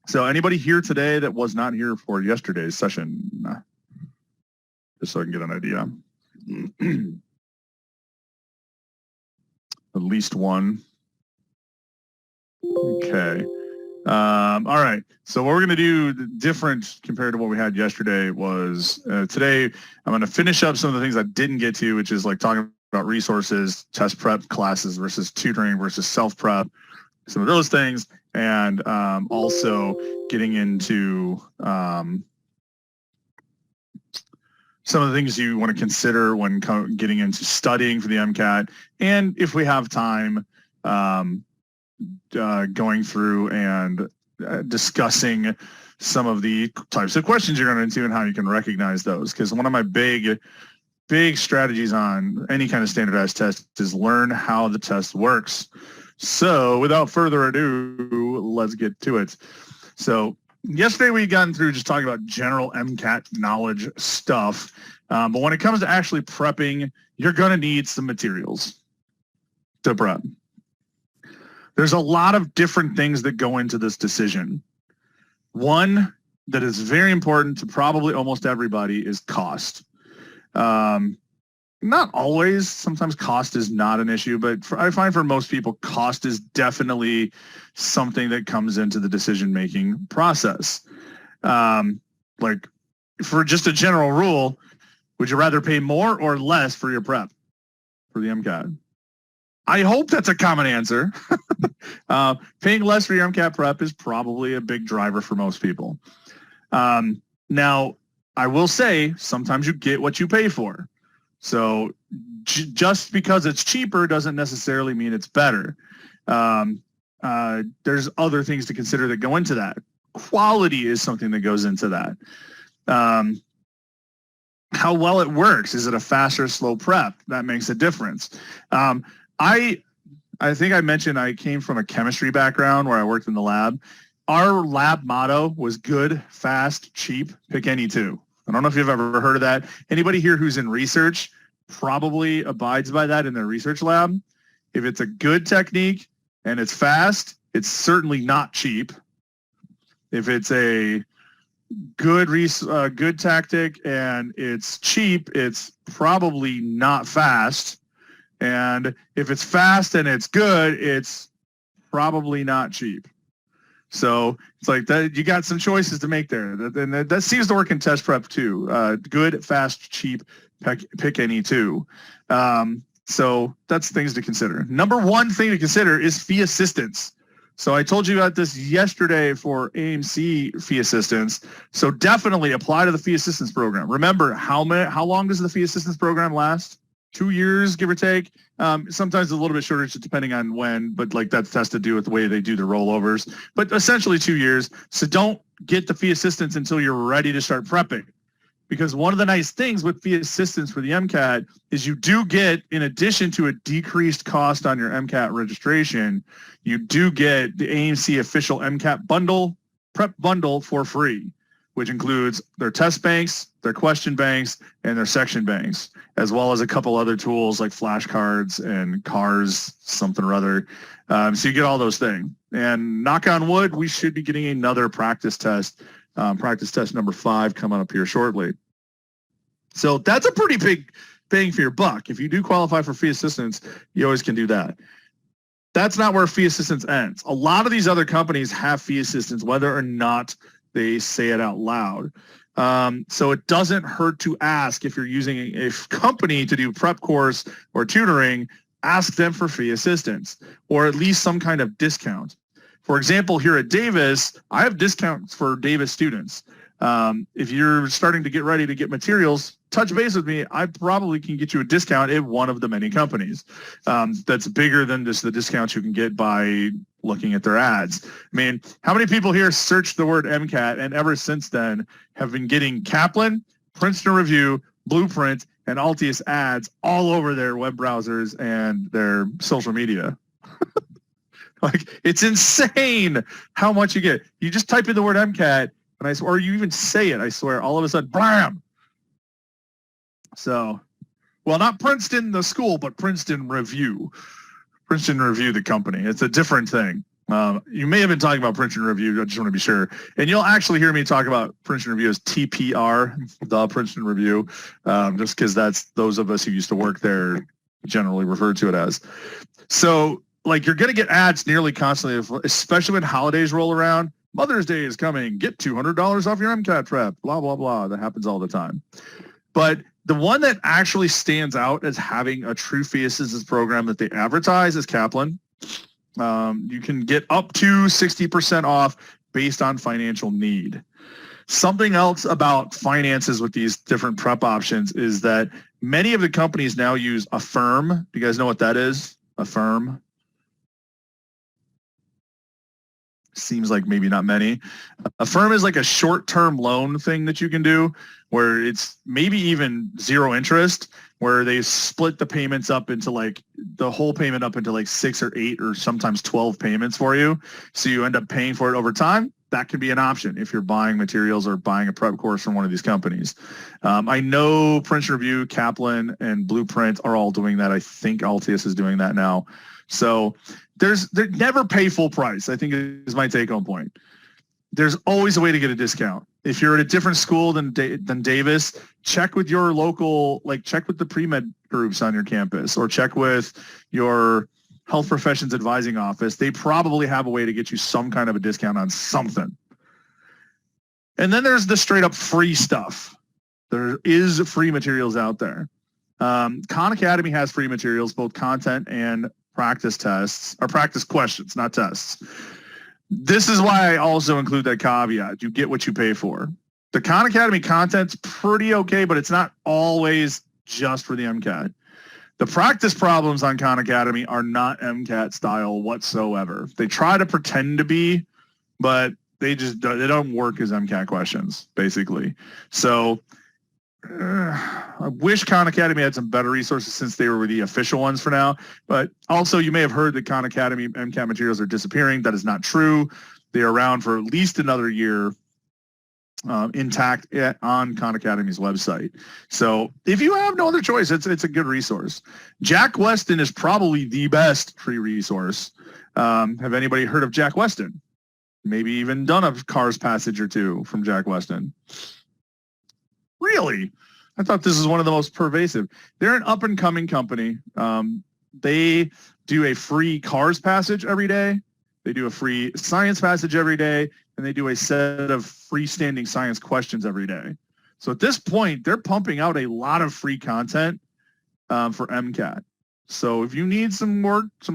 So anybody here today that was not here for yesterday's session? Just so I can get an idea. At least one. Okay. All right. So what we're going to do different compared to what we had yesterday was today I'm going to finish up some of the things I didn't get to, which is like talking about resources, test prep classes versus tutoring versus self-prep, some of those things, and also getting into some of the things you want to consider when getting into studying for the MCAT, and if we have time, going through and discussing some of the types of questions you're going to and how you can recognize those. Because one of my big strategies on any kind of standardized test is learn how the test works. So without further ado, let's get to it. So yesterday we gotten through just talking about general MCAT knowledge stuff. But when it comes to actually prepping, you're going to need some materials to prep. There's a lot of different things that go into this decision. One that is very important to probably almost everybody is cost. Not always. Sometimes cost is not an issue, but I find for most people, cost is definitely something that comes into the decision-making process. Like for just a general rule, would you rather pay more or less for your prep for the MCAT? I hope that's a common answer. Paying less for your MCAT prep is probably a big driver for most people. Now, I will say sometimes you get what you pay for. So just because it's cheaper doesn't necessarily mean it's better. There's other things to consider that go into that. Quality is something that goes into that. How well it works. Is it a fast or slow prep? That makes a difference. I think I mentioned I came from a chemistry background where I worked in the lab. Our lab motto was good, fast, cheap, pick any two. I don't know if you've ever heard of that. Anybody here who's in research probably abides by that in their research lab. If it's a good technique and it's fast, it's certainly not cheap. If it's a good tactic and it's cheap, it's probably not fast. And if it's fast and it's good, it's probably not cheap. So it's like that. You got some choices to make there, and that seems to work in test prep too. Good, fast, cheap, pick any two. So that's things to consider. Number one thing to consider is fee assistance. So I told you about this yesterday for AMC fee assistance. So definitely apply to the fee assistance program. Remember, how long does the fee assistance program last? 2 years, give or take. Sometimes a little bit shorter, just depending on when, but like that has to do with the way they do the rollovers. But essentially 2 years. So don't get the fee assistance until you're ready to start prepping. Because one of the nice things with fee assistance for the MCAT is you do get, in addition to a decreased cost on your MCAT registration, you do get the AMC official MCAT bundle, prep bundle for free, which includes their test banks, their question banks, and their section banks, as well as a couple other tools like flashcards and cars, something or other. So you get all those things. And knock on wood, we should be getting another practice test number 5 coming up here shortly. So that's a pretty big bang for your buck. If you do qualify for fee assistance, you always can do that. That's not where fee assistance ends. A lot of these other companies have fee assistance, whether or not they say it out loud. So it doesn't hurt to ask if you're using a company to do prep course or tutoring, ask them for fee assistance or at least some kind of discount. For example, here at Davis, I have discounts for Davis students. If you're starting to get ready to get materials, touch base with me. I probably can get you a discount at one of the many companies that's bigger than just the discounts you can get by looking at their ads. I mean, how many people here searched the word MCAT and ever since then have been getting Kaplan, Princeton Review, Blueprint, and Altius ads all over their web browsers and their social media? Like, it's insane how much you get. You just type in the word MCAT, and or you even say it, I swear, all of a sudden, blam! So, well, not Princeton, the school, but Princeton Review. Princeton Review, the company. It's a different thing. You may have been talking about Print and Review. I just want to be sure. And you'll actually hear me talk about Print and Review as TPR, the Print and Review, just because that's those of us who used to work there generally refer to it as. So, like, you're going to get ads nearly constantly, especially when holidays roll around. Mother's Day is coming. Get $200 off your MCAT prep. Blah, blah, blah. That happens all the time. But the one that actually stands out as having a true thesis program that they advertise is Kaplan. You can get up to 60% off based on financial need. Something else about finances with these different prep options is that many of the companies now use Affirm. Do you guys know what that is? Affirm? Seems like maybe not many. Affirm is like a short-term loan thing that you can do where it's maybe even zero interest, where they split the payments up into like the whole payment up into like 6 or 8 or sometimes 12 payments for you. So you end up paying for it over time. That can be an option if you're buying materials or buying a prep course from one of these companies. I know Print and Review, Kaplan, and Blueprint are all doing that. I think Altius is doing that now. So they never pay full price, I think is my take-home point. There's always a way to get a discount. If you're at a different school than Davis, check with your local, like check with the pre-med groups on your campus or check with your health professions advising office. They probably have a way to get you some kind of a discount on something. And then there's the straight up free stuff. There is free materials out there. Khan Academy has free materials, both content and practice tests, or practice questions, not tests. This is why I also include that caveat. You get what you pay for. The Khan Academy content's pretty okay, but it's not always just for the MCAT. The practice problems on Khan Academy are not MCAT style whatsoever. They try to pretend to be, but they don't work as MCAT questions, basically. So I wish Khan Academy had some better resources since they were the official ones for now. But also, you may have heard that Khan Academy MCAT materials are disappearing. That is not true. They are around for at least another year, intact on Khan Academy's website. So if you have no other choice, it's a good resource. Jack Weston is probably the best free resource. Have anybody heard of Jack Weston? Maybe even done a CARS passage or two from Jack Weston. Really? I thought this was one of the most pervasive. They're an up-and-coming company. They do a free CARS passage every day. They do a free science passage every day, and they do a set of freestanding science questions every day. So at this point, they're pumping out a lot of free content for MCAT. So if you need some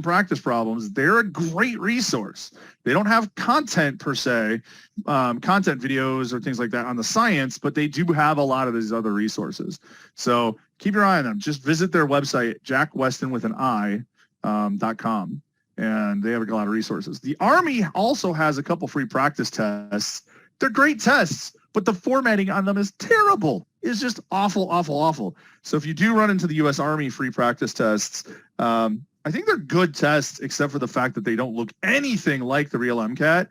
practice problems, they're a great resource. They don't have content per se, content videos or things like that on the science, but they do have a lot of these other resources. So keep your eye on them. Just visit their website, jackweston.com, and they have a lot of resources. The Army also has a couple free practice tests. They're great tests, but the formatting on them is terrible. It's just awful, awful, awful. So if you do run into the U.S. Army free practice tests, I think they're good tests, except for the fact that they don't look anything like the real MCAT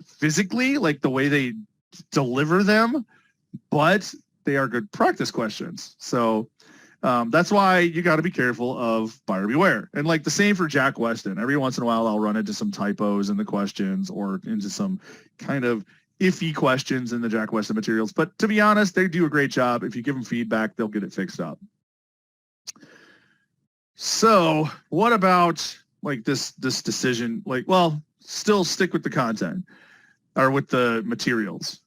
physically, like the way they deliver them, but they are good practice questions. So that's why you got to be careful of buyer beware. And like the same for Jack Weston. Every once in a while, I'll run into some typos in the questions or into some kind of iffy questions in the Jack Weston materials. But to be honest, they do a great job. If you give them feedback, they'll get it fixed up. So what about like this decision? Like, well, still stick with the content or with the materials.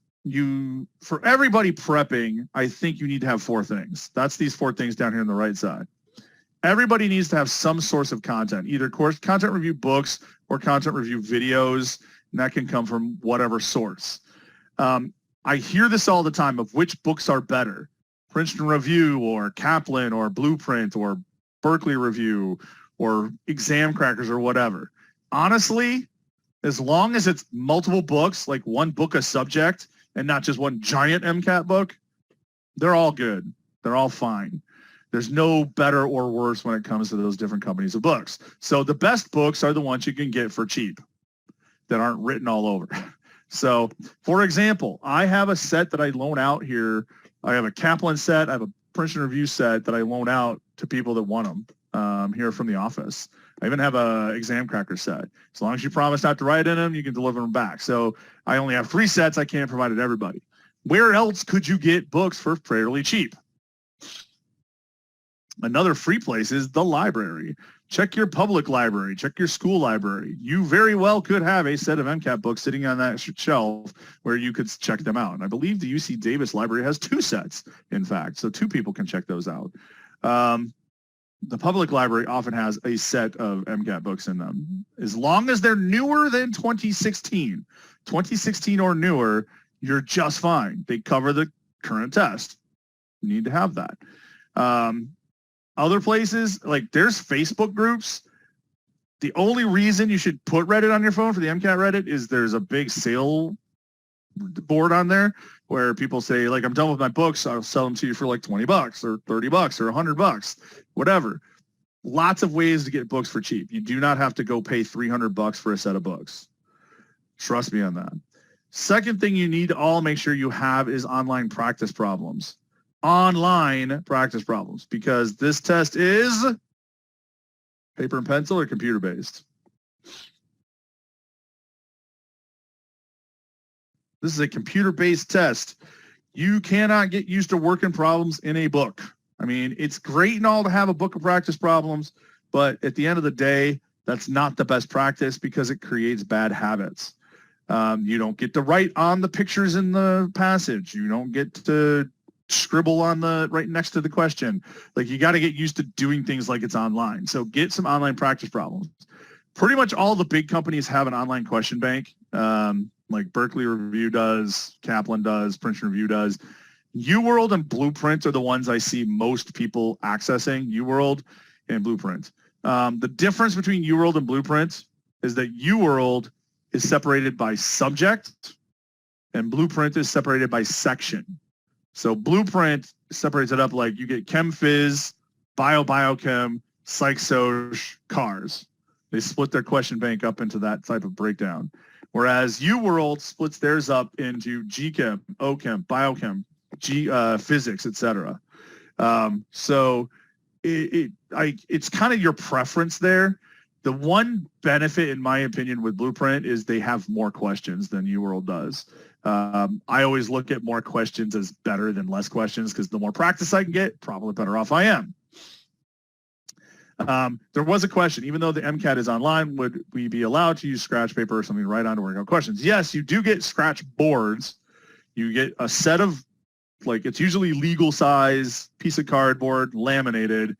For everybody prepping, I think you need to have 4 things. That's these 4 things down here on the right side. Everybody needs to have some source of content, either course content review books or content review videos, and that can come from whatever source. I hear this all the time of which books are better, Princeton Review or Kaplan or Blueprint or Berkeley Review or Exam Crackers or whatever. Honestly, as long as it's multiple books, like one book a subject and not just one giant MCAT book, they're all good. They're all fine. There's no better or worse when it comes to those different companies of books. So the best books are the ones you can get for cheap that aren't written all over. So, for example, I have a set that I loan out here. I have a Kaplan set. I have a Princeton Review set that I loan out to people that want them. here from the office. I even have a exam cracker set. As long as you promise not to write in them, you can deliver them back. So I only have 3 sets. I can't provide it to everybody. Where else could you get books for fairly cheap? Another free place is the library. Check your public library. Check your school library. You very well could have a set of MCAT books sitting on that shelf where you could check them out. And I believe the UC Davis library has 2 sets, in fact. So 2 people can check those out. The public library often has a set of MCAT books in them. As long as they're newer than 2016, 2016 or newer, you're just fine. They cover the current test. You need to have that. Other places, like there's Facebook groups. The only reason you should put Reddit on your phone for the MCAT Reddit is there's a big sale board on there where people say, like, I'm done with my books. I'll sell them to you for like $20 or $30 or $100, whatever. Lots of ways to get books for cheap. You do not have to go pay $300 for a set of books. Trust me on that. Second thing you need to all make sure you have is online practice problems. Online practice problems, because this test is paper and pencil or computer-based. This is a computer-based test. You cannot get used to working problems in a book. I mean, it's great and all to have a book of practice problems, but at the end of the day, that's not the best practice because it creates bad habits. You don't get to write on the pictures in the passage. You don't get to scribble on the right next to the question. Like, you got to get used to doing things like it's online. So get some online practice problems. Pretty much all the big companies have an online question bank. Like Berkeley Review does, Kaplan does, Princeton Review does. UWorld and Blueprint are the ones I see most people accessing, UWorld and Blueprint. The difference between UWorld and Blueprint is that UWorld is separated by subject and Blueprint is separated by section. So Blueprint separates it up like you get Chem Phys, Biochem, Psych Soc, Cars. They split their question bank up into that type of breakdown. Whereas UWorld splits theirs up into GChem, OChem, Biochem, physics, etc. So it's kind of your preference there. The one benefit, in my opinion, with Blueprint is they have more questions than UWorld does. I always look at more questions as better than less questions because the more practice I can get, probably better off I am. There was a question, even though the MCAT is online, would we be allowed to use scratch paper or something to write on to work out questions? Yes, you do get scratch boards. You get a set of, like, it's usually legal size piece of cardboard, laminated,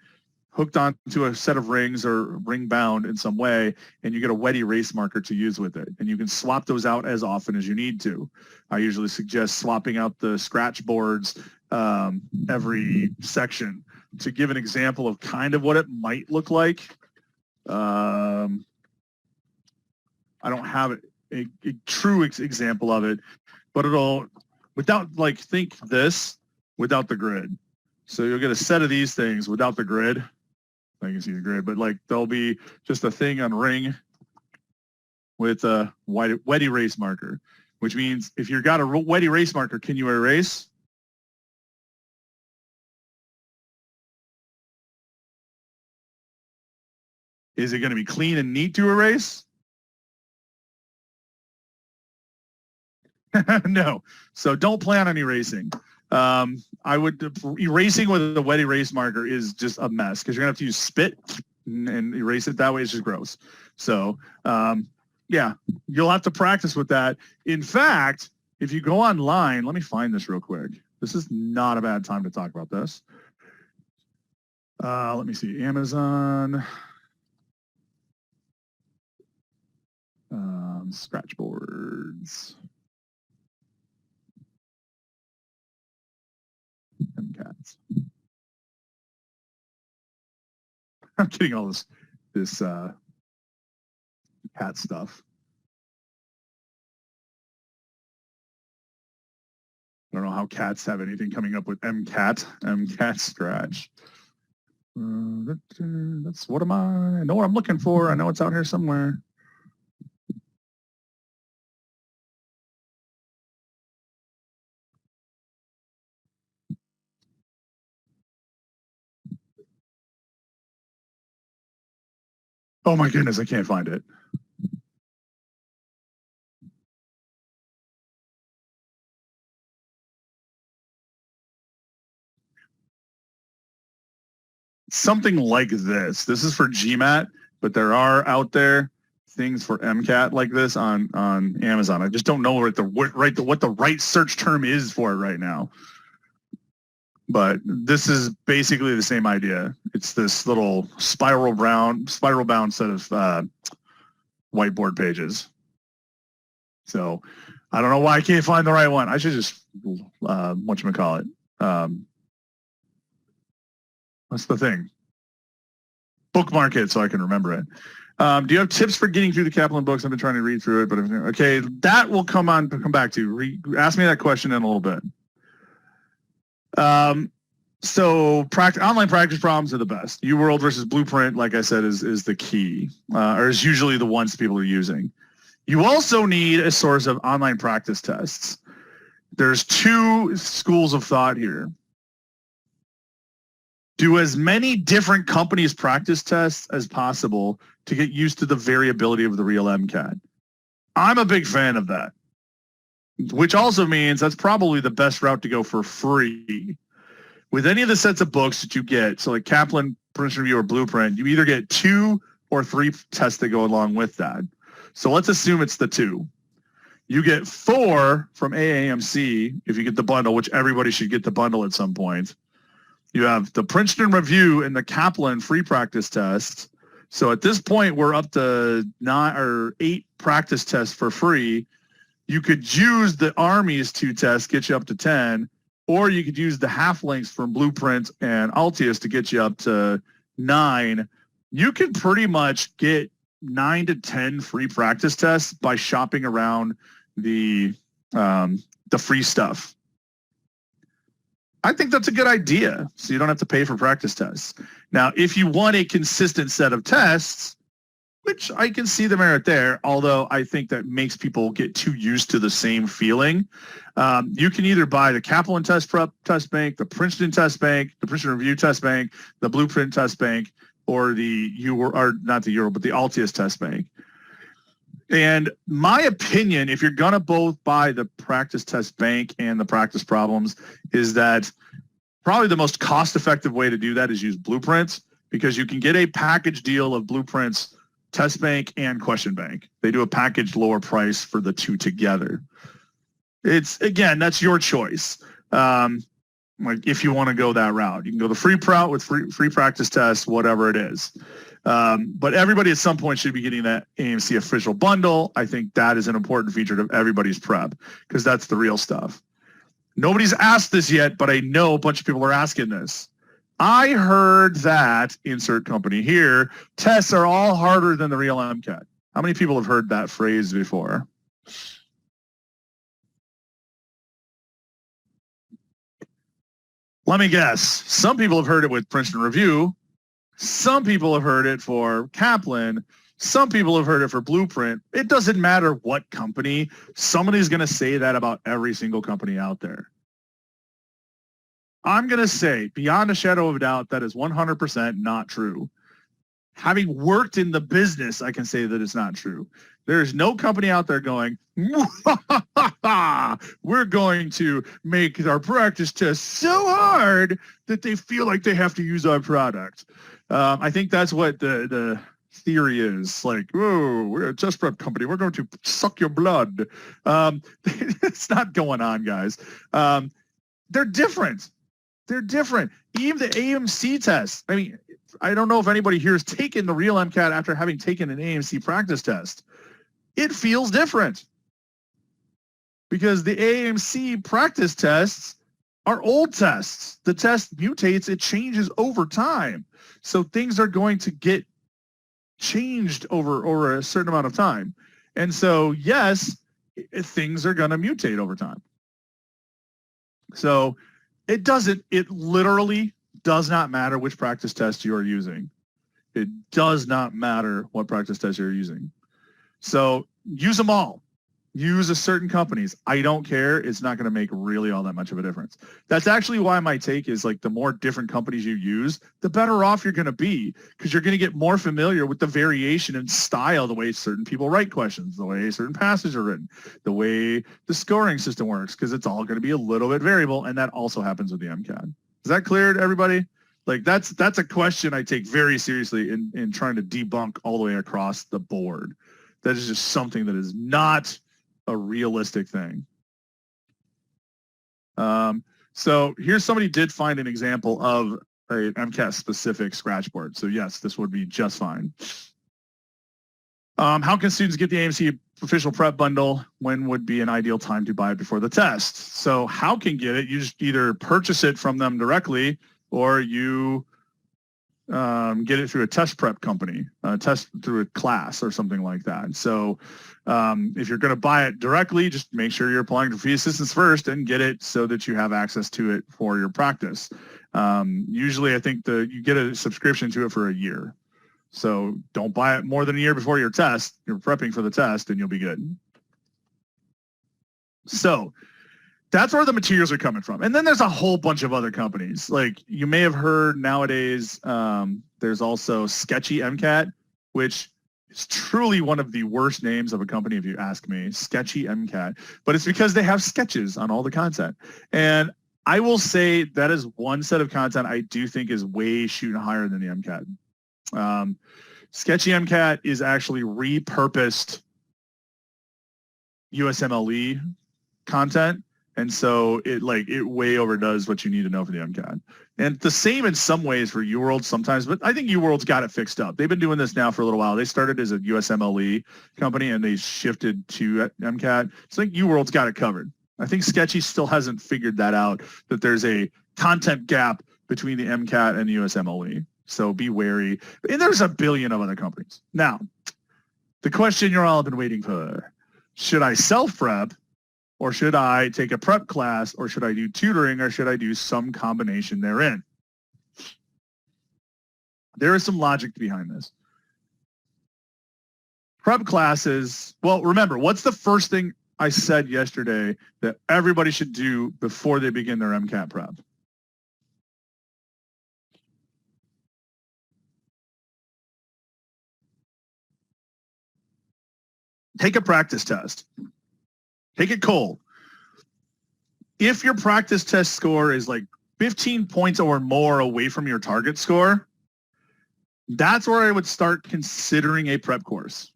hooked onto a set of rings or ring bound in some way, and you get a wet erase marker to use with it. And you can swap those out as often as you need to. I usually suggest swapping out the scratch boards every section. To give an example of kind of what it might look like, I don't have a true example of it, but it'll, without, like, think this, without the grid. So you'll get a set of these things without the grid. I can see the grid, but like there'll be just a thing on ring with a wet erase marker, which means if you've got a wet erase marker, can you erase? Is it going to be clean and neat to erase? No. So don't plan on erasing. I would, erasing with a wet erase marker is just a mess because you're going to have to use spit and erase it that way. It's just gross. So, yeah, you'll have to practice with that. In fact, if you go online, let me find this real quick. This is not a bad time to talk about this. Let me see. Amazon. Scratch boards. MCATs. I'm getting all this cat stuff. I don't know how cats have anything coming up with MCAT scratch. That's what am I know what I'm looking for. I know it's out here somewhere. Oh my goodness, I can't find it. Something like this. This is for GMAT, but there are out there things for MCAT like this on Amazon. I just don't know what the right search term is for it right now. But this is basically the same idea. It's this little spiral bound set of whiteboard pages. So I don't know why I can't find the right one. I should just whatchamacallit. What's the thing? Bookmark it so I can remember it. Do you have tips for getting through the Kaplan books? I've been trying to read through it, but okay, that will come back to. Ask me that question in a little bit. So online practice problems are the best. UWorld versus Blueprint, like I said, is the key, or is usually the ones people are using. You also need a source of online practice tests. There's two schools of thought here. Do as many different companies' practice tests as possible to get used to the variability of the real MCAT. I'm a big fan of that, which also means that's probably the best route to go for free. With any of the sets of books that you get, so like Kaplan, Prince Review, or Blueprint, you either get 2 or 3 tests that go along with that. So let's assume it's the 2. You get 4 from AAMC if you get the bundle, which everybody should get the bundle at some point. You have the Princeton Review and the Kaplan free practice test. So at this point, we're up to 9 or 8 practice tests for free. You could use the Army's 2 tests, get you up to 10, or you could use the half links from Blueprint and Altius to get you up to 9. You can pretty much get 9 to 10 free practice tests by shopping around the free stuff. I think that's a good idea, so you don't have to pay for practice tests. Now, if you want a consistent set of tests, which I can see the merit there, although I think that makes people get too used to the same feeling, you can either buy the Kaplan Test Prep Test Bank, the Princeton Test Bank, the Princeton Review Test Bank, the Blueprint Test Bank, or the Altius Test Bank. And my opinion, if you're going to both buy the practice test bank and the practice problems, is that probably the most cost-effective way to do that is use Blueprints, because you can get a package deal of Blueprints, test bank, and question bank. They do a packaged lower price for the 2 together. It's, again, that's your choice. Like if you want to go that route, you can go the free route with free practice tests, whatever it is. But everybody at some point should be getting that AMC official bundle. I think that is an important feature of everybody's prep, because that's the real stuff. Nobody's asked this yet, but I know a bunch of people are asking this. I heard that, insert company here, tests are all harder than the real MCAT. How many people have heard that phrase before? Let me guess. Some people have heard it with Princeton Review. Some people have heard it for Kaplan. Some people have heard it for Blueprint. It doesn't matter what company. Somebody's going to say that about every single company out there. I'm going to say, beyond a shadow of a doubt, that is 100% not true. Having worked in the business, I can say that it's not true. There's no company out there going, we're going to make our practice tests so hard that they feel like they have to use our product. I think that's what the theory is. Like, whoa, we're a test prep company. We're going to suck your blood. It's not going on, guys. They're different. They're different. Even the AMC test. I mean, I don't know if anybody here has taken the real MCAT after having taken an AMC practice test. It feels different, because the AMC practice tests are old tests. The test mutates. It changes over time. So things are going to get changed over a certain amount of time. And so, yes, things are going to mutate over time. So it literally does not matter which practice test you are using. It does not matter what practice test you're using. So use them all. use a certain companies. I don't care. It's not going to make really all that much of a difference. That's actually why my take is like the more different companies you use, the better off you're going to be, because you're going to get more familiar with the variation in style, the way certain people write questions, the way certain passages are written, the way the scoring system works, because it's all going to be a little bit variable, and that also happens with the MCAT. Is that clear to everybody? Like that's a question I take very seriously in trying to debunk all the way across the board. That is just something that is not a realistic thing. So here's somebody did find an example of a MCAT specific scratch board. So yes, this would be just fine. How can students get the AMC official prep bundle? When would be an ideal time to buy it before the test? So how can get it? You just either purchase it from them directly, or you get it through a test prep company, test through a class or something like that. So if you're going to buy it directly, just make sure you're applying for fee assistance first and get it so that you have access to it for your practice. Usually I think you get a subscription to it for a year. So don't buy it more than a year before your test. You're prepping for the test and you'll be good. So that's where the materials are coming from. And then there's a whole bunch of other companies. Like you may have heard nowadays, there's also Sketchy MCAT, which is truly one of the worst names of a company if you ask me, Sketchy MCAT. But it's because they have sketches on all the content. And I will say that is one set of content I do think is way shooting higher than the MCAT. Sketchy MCAT is actually repurposed USMLE content. And so it way overdoes what you need to know for the MCAT. And the same in some ways for UWorld sometimes, but I think UWorld's got it fixed up. They've been doing this now for a little while. They started as a USMLE company and they shifted to MCAT. So I think UWorld's got it covered. I think Sketchy still hasn't figured that out, that there's a content gap between the MCAT and the USMLE. So be wary. And there's a billion of other companies. Now, the question you're all been waiting for, should I self-prep? Or should I take a prep class, or should I do tutoring, or should I do some combination therein? There is some logic behind this. Prep classes, well, remember, what's the first thing I said yesterday that everybody should do before they begin their MCAT prep? Take a practice test. Take it cold. If your practice test score is like 15 points or more away from your target score, that's where I would start considering a prep course.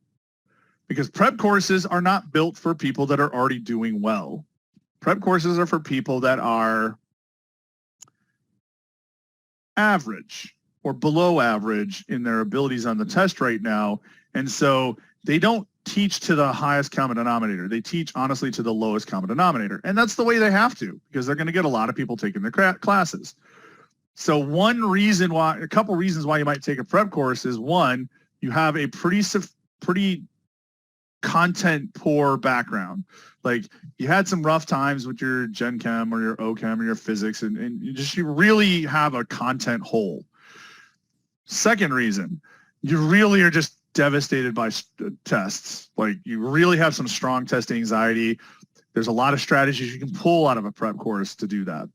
Because prep courses are not built for people that are already doing well. Prep courses are for people that are average or below average in their abilities on the test right now. And so they don't teach to the highest common denominator. They teach honestly to the lowest common denominator. And that's the way they have to, because they're going to get a lot of people taking their classes. So a couple reasons why you might take a prep course is, one, you have a pretty content poor background. Like you had some rough times with your Gen Chem or your OChem or your physics, and you really have a content hole. Second reason, you really are just devastated by tests. Like you really have some strong test anxiety. There's a lot of strategies you can pull out of a prep course to do that.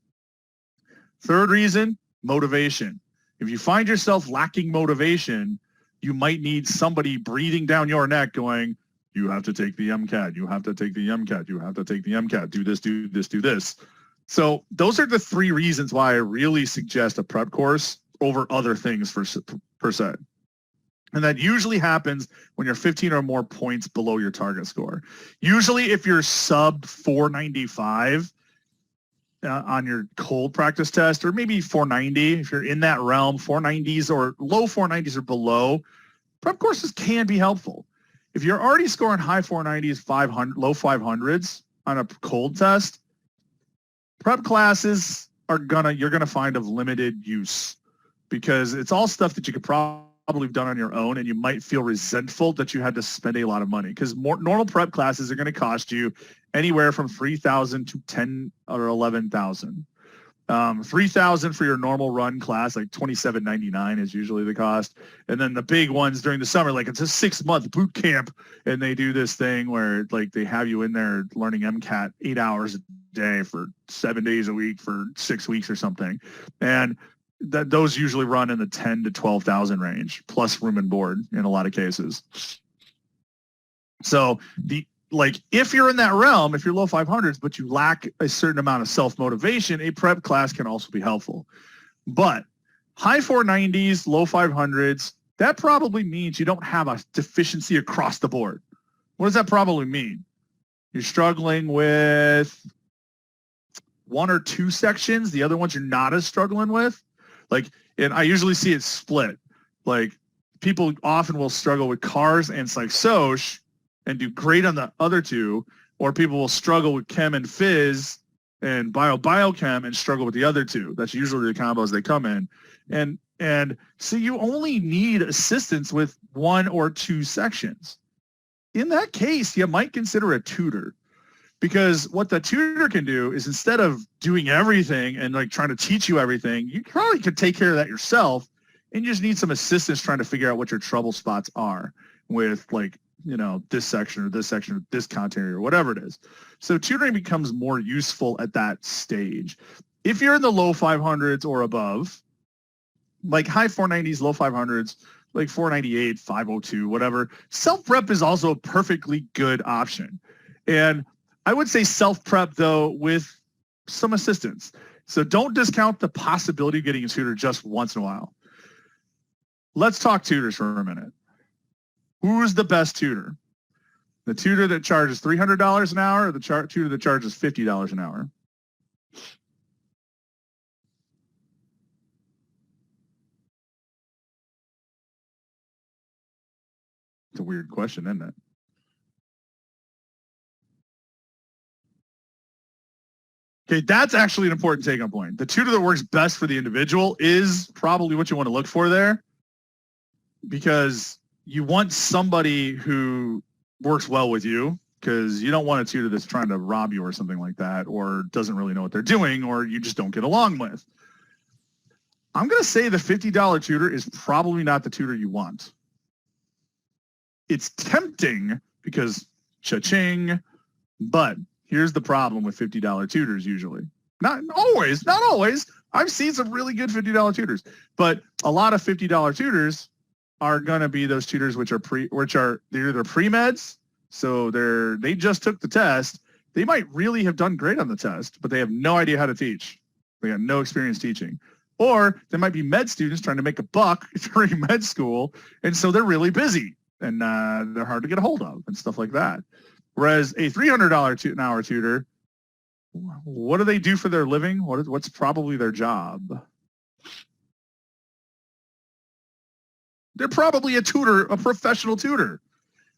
Third reason, motivation. If you find yourself lacking motivation, you might need somebody breathing down your neck going, you have to take the MCAT, you have to take the MCAT, you have to take the MCAT, do this, do this, do this. So those are the three reasons why I really suggest a prep course over other things per se. And that usually happens when you're 15 or more points below your target score. Usually if you're sub 495 on your cold practice test, or maybe 490, if you're in that realm, 490s or low 490s or below, prep courses can be helpful. If you're already scoring high 490s, 500, low 500s on a cold test, prep classes you're gonna find of limited use, because it's all stuff that you could probably have done on your own, and you might feel resentful that you had to spend a lot of money, because normal prep classes are going to cost you anywhere from $3,000 to $10,000 or $11,000. $3,000 for your normal run class, like $27.99 is usually the cost. And then the big ones during the summer, like it's a 6-month boot camp, and they do this thing where like they have you in there learning MCAT 8 hours a day for 7 days a week for 6 weeks or something. And those usually run in the 10 to 12,000 range, plus room and board in a lot of cases. So if you're in that realm, if you're low 500s, but you lack a certain amount of self-motivation, a prep class can also be helpful. But high 490s, low 500s, that probably means you don't have a deficiency across the board. What does that probably mean? You're struggling with 1 or 2 sections. The other ones you're not as struggling with. And I usually see it split. Like, people often will struggle with cars and psych-soc and do great on the other 2, or people will struggle with chem and phys and biochem and struggle with the other 2. That's usually the combos they come in. And so you only need assistance with 1 or 2 sections. In that case, you might consider a tutor, because what the tutor can do is, instead of doing everything and like trying to teach you everything, you probably could take care of that yourself, and you just need some assistance trying to figure out what your trouble spots are with, like, this section or this content or whatever it is. So tutoring becomes more useful at that stage. If you're in the low 500s or above, like high 490s, low 500s, like 498, 502, whatever, self-prep is also a perfectly good option. And I would say self-prep, though, with some assistance. So don't discount the possibility of getting a tutor just once in a while. Let's talk tutors for a minute. Who's the best tutor? The tutor that charges $300 an hour, or the tutor that charges $50 an hour? It's a weird question, isn't it? Okay, that's actually an important take-home point. The tutor that works best for the individual is probably what you want to look for there, because you want somebody who works well with you, because you don't want a tutor that's trying to rob you or something like that, or doesn't really know what they're doing, or you just don't get along with. I'm going to say the $50 tutor is probably not the tutor you want. It's tempting because cha-ching, but here's the problem with $50 tutors usually. Not always. I've seen some really good $50 tutors, but a lot of $50 tutors are going to be those tutors which are they're either pre-meds, so they just took the test. They might really have done great on the test, but they have no idea how to teach. They got no experience teaching. Or they might be med students trying to make a buck during med school, and so they're really busy, and they're hard to get a hold of and stuff like that. Whereas a $300 an hour tutor, what do they do for their living? What's probably their job? They're probably a tutor, a professional tutor,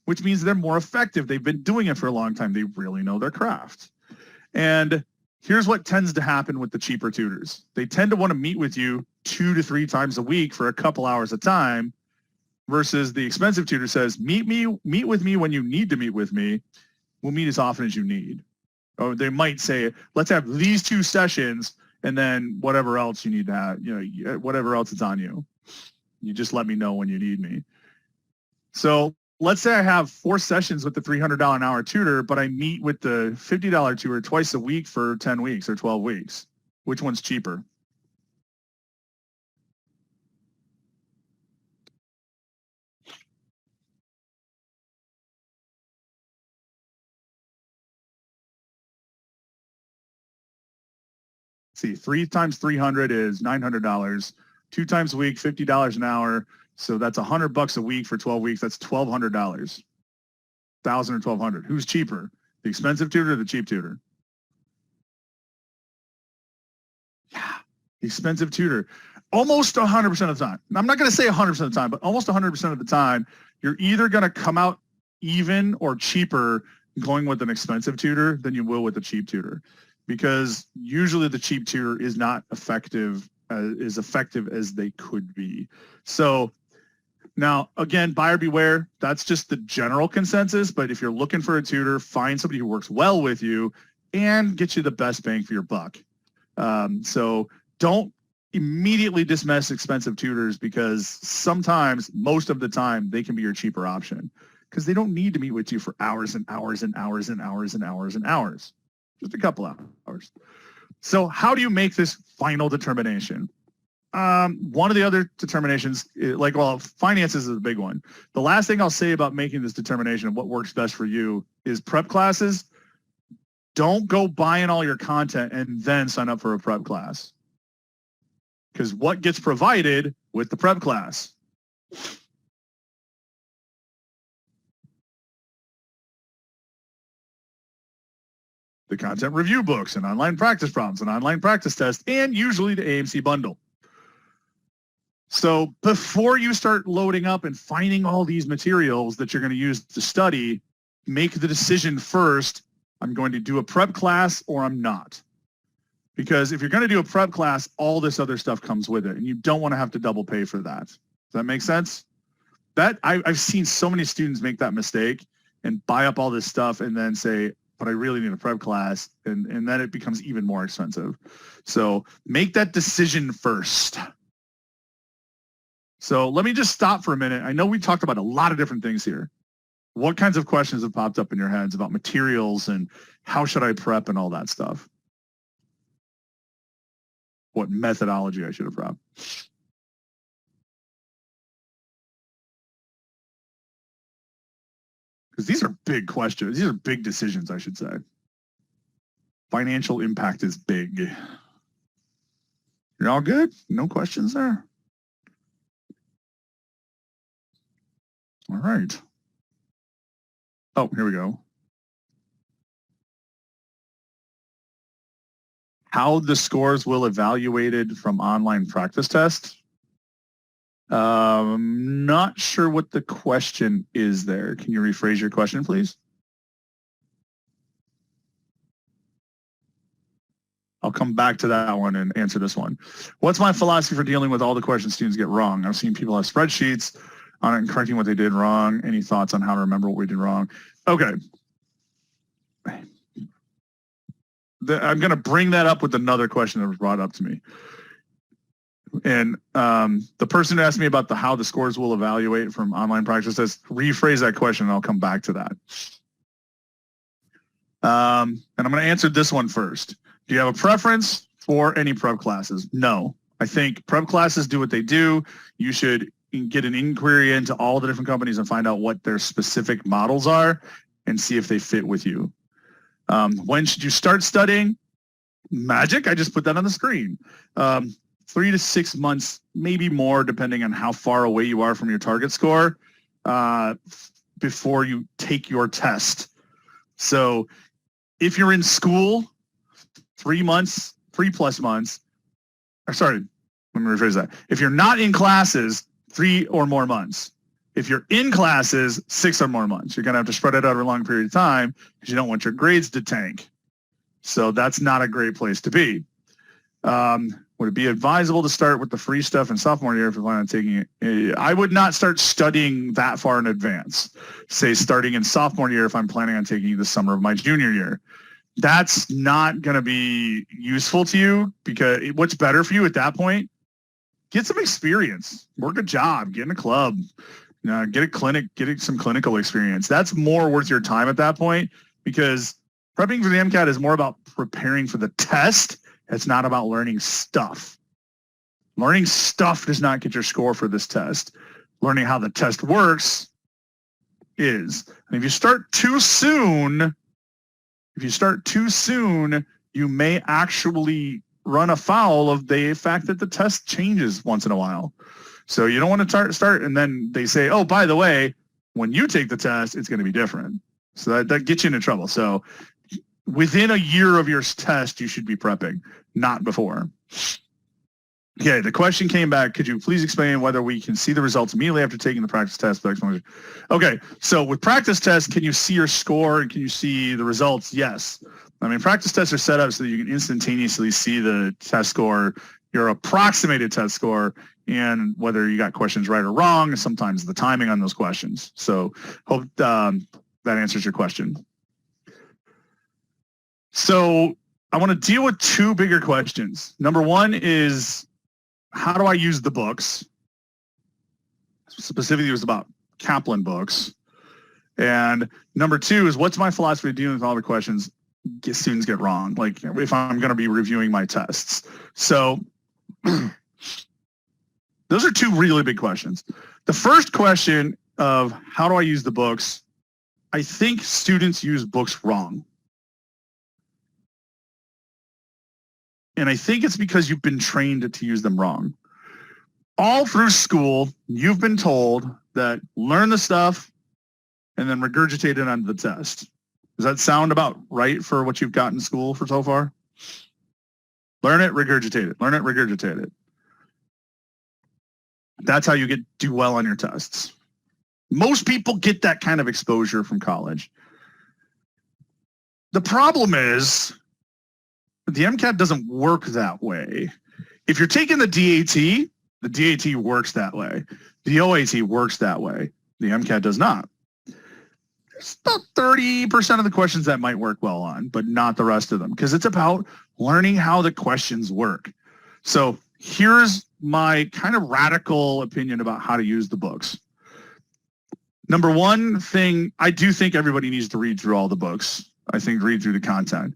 which means they're more effective. They've been doing it for a long time. They really know their craft. And here's what tends to happen with the cheaper tutors. They tend to want to meet with you 2 to 3 times a week for a couple hours a time, versus the expensive tutor says, meet with me when you need to meet with me. We'll meet as often as you need. Or they might say, let's have these 2 sessions, and then whatever else you need to have, whatever else is on you. You just let me know when you need me. So let's say I have 4 sessions with the $300 an hour tutor, but I meet with the $50 tutor twice a week for 10 weeks or 12 weeks. Which one's cheaper? See, 3 times 300 is $900. 2 times a week, $50 an hour. So that's $100 a week for 12 weeks. That's $1,200. $1,000 or $1,200. Who's cheaper? The expensive tutor or the cheap tutor? Yeah, the expensive tutor. Almost 100% of the time. I'm not going to say 100% of the time, but almost 100% of the time, you're either going to come out even or cheaper going with an expensive tutor than you will with a cheap tutor, because usually the cheap tutor is not as effective as they could be. So now, again, buyer beware. That's just the general consensus. But if you're looking for a tutor, find somebody who works well with you and get you the best bang for your buck. So don't immediately dismiss expensive tutors, because sometimes, most of the time, they can be your cheaper option, because they don't need to meet with you for hours and hours and hours and hours and hours and hours, just a couple hours. So how do you make this final determination? One of the other determinations, finances is a big one. The last thing I'll say about making this determination of what works best for you is prep classes. Don't go buying all your content and then sign up for a prep class, because what gets provided with the prep class? The content review books and online practice problems and online practice tests, and usually the AMC bundle. So before you start loading up and finding all these materials that you're going to use to study, make the decision first. I'm going to do a prep class or I'm not. Because if you're going to do a prep class, all this other stuff comes with it, and you don't want to have to double pay for that. Does that make sense? I've seen so many students make that mistake and buy up all this stuff and then say, but I really need a prep class, and then it becomes even more expensive. So make that decision first. So let me just stop for a minute. I know we talked about a lot of different things here. What kinds of questions have popped up in your heads about materials and how should I prep and all that stuff? What methodology I should have prepped? Because these are big questions. These are big decisions, I should say. Financial impact is big. You're all good? No questions there? All right. Oh, here we go. How the scores will evaluated from online practice tests? Not sure what the question is there. Can you rephrase your question, please? I'll come back to that one and answer this one. What's my philosophy for dealing with all the questions students get wrong? I've seen people have spreadsheets on it and correcting what they did wrong. Any thoughts on how to remember what we did wrong? Okay. I'm going to bring that up with another question that was brought up to me. And the person who asked me about how the scores will evaluate from online practice tests, rephrase that question and I'll come back to that. And I'm going to answer this one first. Do you have a preference for any prep classes? No. I think prep classes do what they do. You should get an inquiry into all the different companies and find out what their specific models are and see if they fit with you. When should you start studying? Magic, I just put that on the screen. 3 to 6 months, maybe more, depending on how far away you are from your target score, before you take your test. So if you're in school, 3 months, 3+ months, let me rephrase that. If you're not in classes, 3 or more months. If you're in classes, 6 or more months. You're going to have to spread it out over a long period of time because you don't want your grades to tank. So that's not a great place to be. Would it be advisable to start with the free stuff in sophomore year if you're planning on taking it? I would not start studying that far in advance. Say starting in sophomore year if I'm planning on taking the summer of my junior year. That's not going to be useful to you, because what's better for you at that point? Get some experience, work a job, get in a club, get a clinic, get some clinical experience. That's more worth your time at that point, because prepping for the MCAT is more about preparing for the test. It's not about learning stuff. Learning stuff does not get your score for this test. Learning how the test works is. And if you start too soon, you may actually run afoul of the fact that the test changes once in a while. So you don't want to start and then they say, oh, by the way, when you take the test, it's going to be different. So that gets you into trouble. So within a year of your test, you should be prepping, not before. Okay, the question came back. Could you please explain whether we can see the results immediately after taking the practice test? Okay, so with practice tests, can you see your score and can you see the results? Yes. I mean, practice tests are set up so that you can instantaneously see the test score, your approximated test score, and whether you got questions right or wrong, and sometimes the timing on those questions. So hope that answers your question. So I want to deal with two bigger questions. Number one is, how do I use the books? Specifically, it was about Kaplan books. And number two is, what's my philosophy of dealing with all the questions students get wrong, like if I'm going to be reviewing my tests. So those are two really big questions. The first question of how do I use the books, I think students use books wrong. And I think it's because you've been trained to use them wrong. All through school, you've been told that learn the stuff and then regurgitate it on the test. Does that sound about right for what you've got in school for so far? Learn it, regurgitate it. Learn it, regurgitate it. That's how you do well on your tests. Most people get that kind of exposure from college. The problem is the MCAT doesn't work that way. If you're taking the DAT works that way. The OAT works that way. The MCAT does not. There's about 30% of the questions that might work well on, but not the rest of them, because it's about learning how the questions work. So here's my kind of radical opinion about how to use the books. Number one thing, I do think everybody needs to read through all the books. I think read through the content.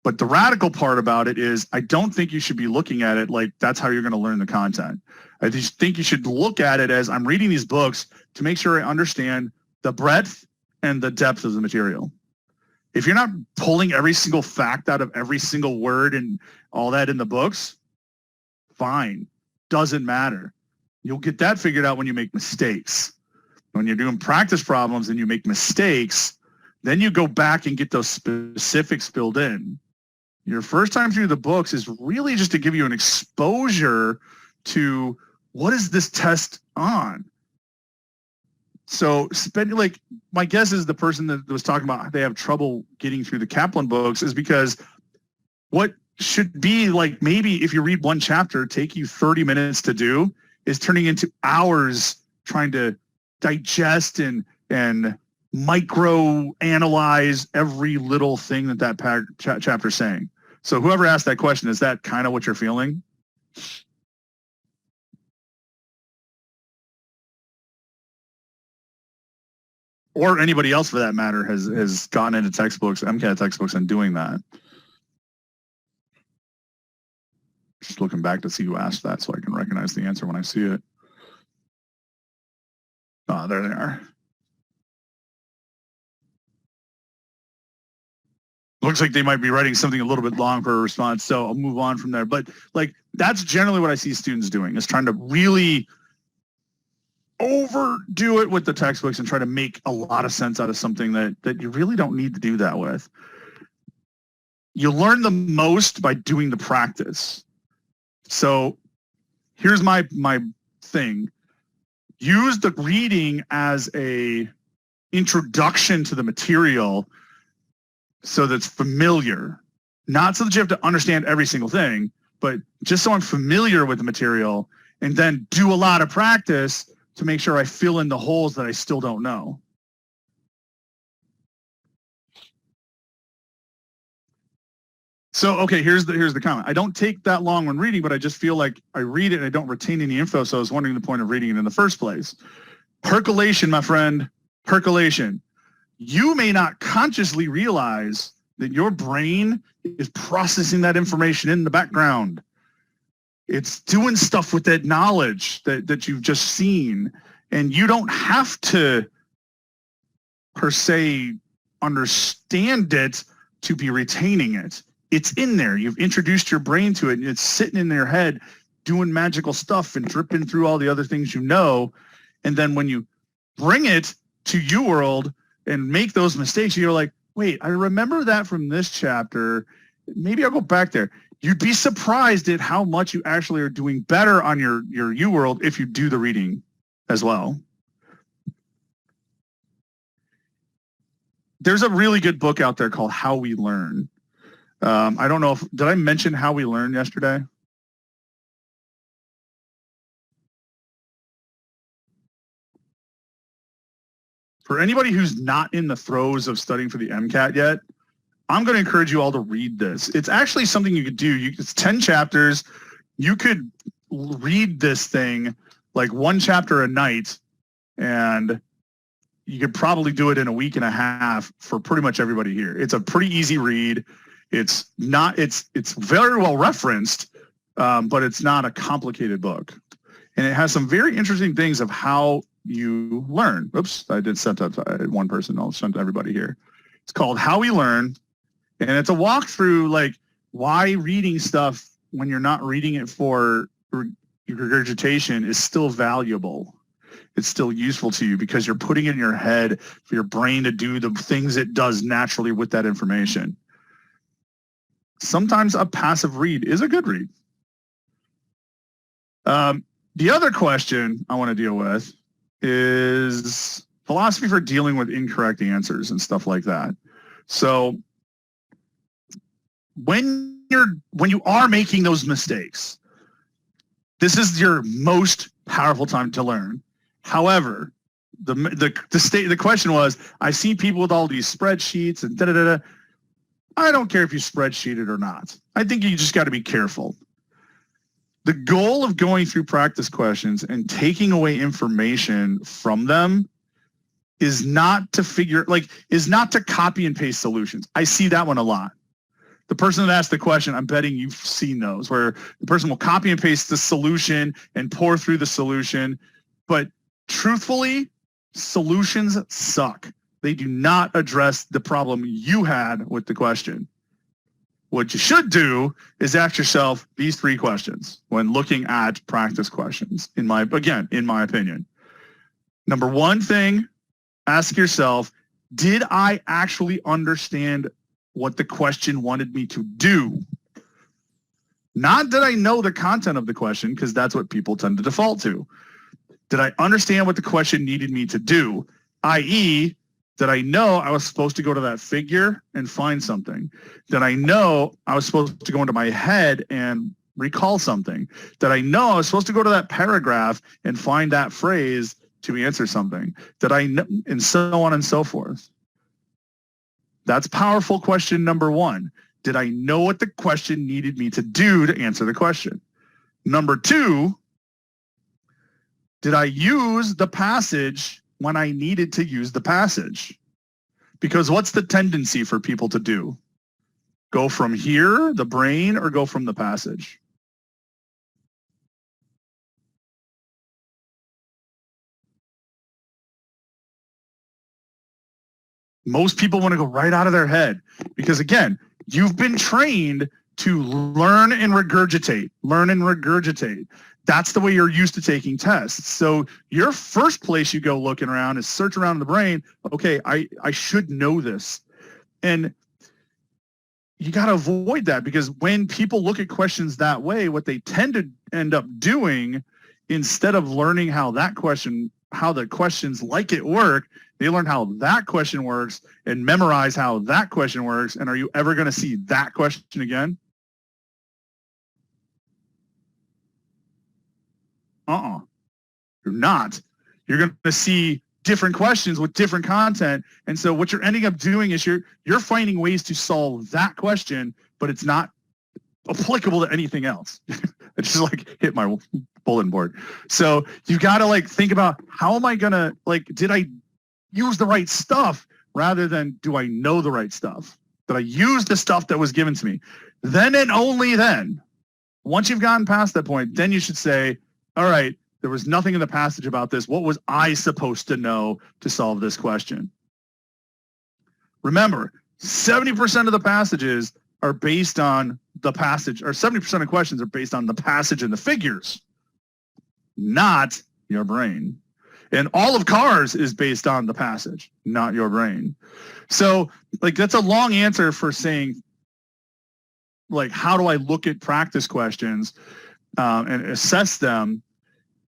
But the radical part about it is I don't think you should be looking at it like that's how you're going to learn the content. I just think you should look at it as I'm reading these books to make sure I understand the breadth and the depth of the material. If you're not pulling every single fact out of every single word and all that in the books, fine. Doesn't matter. You'll get that figured out when you make mistakes. When you're doing practice problems and you make mistakes, then you go back and get those specifics filled in. Your first time through the books is really just to give you an exposure to what is this test on. So my guess is the person that was talking about they have trouble getting through the Kaplan books is because what should be like maybe if you read one chapter, take you 30 minutes to do is turning into hours trying to digest and micro analyze every little thing that chapter's saying. So whoever asked that question, is that kind of what you're feeling? Or anybody else for that matter has gotten into textbooks, MCAT textbooks, and doing that. Just looking back to see who asked that so I can recognize the answer when I see it. There they are. Looks like they might be writing something a little bit long for a response, so I'll move on from there. But like that's generally what I see students doing, is trying to really overdo it with the textbooks and try to make a lot of sense out of something that you really don't need to do that with. You learn the most by doing the practice. So here's my thing. Use the reading as a introduction to the material so that's familiar. Not so that you have to understand every single thing, but just so I'm familiar with the material, and then do a lot of practice to make sure I fill in the holes that I still don't know. So, okay, here's the comment. I don't take that long when reading, but I just feel like I read it and I don't retain any info, so I was wondering the point of reading it in the first place. Percolation, my friend, percolation. You may not consciously realize that your brain is processing that information in the background. It's doing stuff with that knowledge that you've just seen, and you don't have to, per se, understand it to be retaining it. It's in there. You've introduced your brain to it, and it's sitting in your head doing magical stuff and dripping through all the other things you know. And then when you bring it to UWorld and make those mistakes, you're like, wait, I remember that from this chapter. Maybe I'll go back there. You'd be surprised at how much you actually are doing better on your UWorld if you do the reading as well. There's a really good book out there called How We Learn. I don't know did I mention How We Learn yesterday? For anybody who's not in the throes of studying for the MCAT yet, I'm going to encourage you all to read this. It's actually something you could do. It's 10 chapters. You could read this thing like one chapter a night, and you could probably do it in a week and a half for pretty much everybody here. It's a pretty easy read. It's very well referenced, but it's not a complicated book. And it has some very interesting things of how you learn. Oops, I did send that to one person. I'll send to everybody here. It's called How We Learn. And it's a walkthrough, like why reading stuff when you're not reading it for regurgitation is still valuable. It's still useful to you because you're putting it in your head for your brain to do the things it does naturally with that information. Sometimes a passive read is a good read. The other question I want to deal with is philosophy for dealing with incorrect answers and stuff like that. So when you are making those mistakes, this is your most powerful time to learn. However, the question was, I see people with all these spreadsheets and da-da-da-da. I don't care if you spreadsheet it or not. I think you just got to be careful. The goal of going through practice questions and taking away information from them is not to copy and paste solutions. I see that one a lot. The person that asked the question, I'm betting you've seen those, where the person will copy and paste the solution and pour through the solution. But truthfully, solutions suck. They do not address the problem you had with the question. What you should do is ask yourself these 3 questions when looking at practice questions, in my opinion. Number 1 thing, ask yourself, did I actually understand what the question wanted me to do? Not that I know the content of the question, because that's what people tend to default to. Did I understand what the question needed me to do? I.e., did I know I was supposed to go to that figure and find something? Did I know I was supposed to go into my head and recall something? Did I know I was supposed to go to that paragraph and find that phrase to answer something? Did I know, and so on and so forth? That's powerful question number 1. Did I know what the question needed me to do to answer the question? Number 2, did I use the passage when I needed to use the passage? Because what's the tendency for people to do? Go from here, the brain, or go from the passage? Most people want to go right out of their head because, again, you've been trained to learn and regurgitate. That's the way you're used to taking tests. So your first place you go looking around is search around in the brain. Okay, I should know this. And you got to avoid that, because when people look at questions that way, what they tend to end up doing, instead of learning how the questions like it work, they learn how that question works and memorize how that question works. And are you ever going to see that question again? You're not. You're going to see different questions with different content. And so what you're ending up doing is you're finding ways to solve that question, but it's not applicable to anything else. I just hit my bulletin board. So you got to think about, how am I going to, did I use the right stuff, rather than do I know the right stuff? Did I use the stuff that was given to me? Then and only then, once you've gotten past that point, then you should say, all right, there was nothing in the passage about this. What was I supposed to know to solve this question? Remember, 70% of the passages are based on the passage, or 70% of questions are based on the passage and the figures, not your brain. And all of Cars is based on the passage, not your brain. So that's a long answer for saying, how do I look at practice questions and assess them,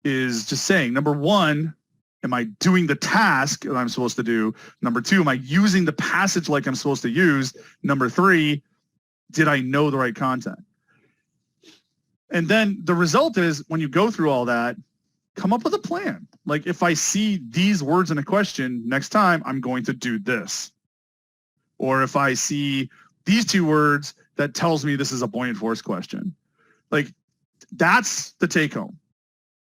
is just saying, number 1, am I doing the task that I'm supposed to do? Number 2, am I using the passage like I'm supposed to use? Number 3, did I know the right content? And then the result is, when you go through all that, come up with a plan. If I see these words in a question, next time I'm going to do this. Or if I see these 2 words, that tells me this is a buoyant force question. Like, that's the take home.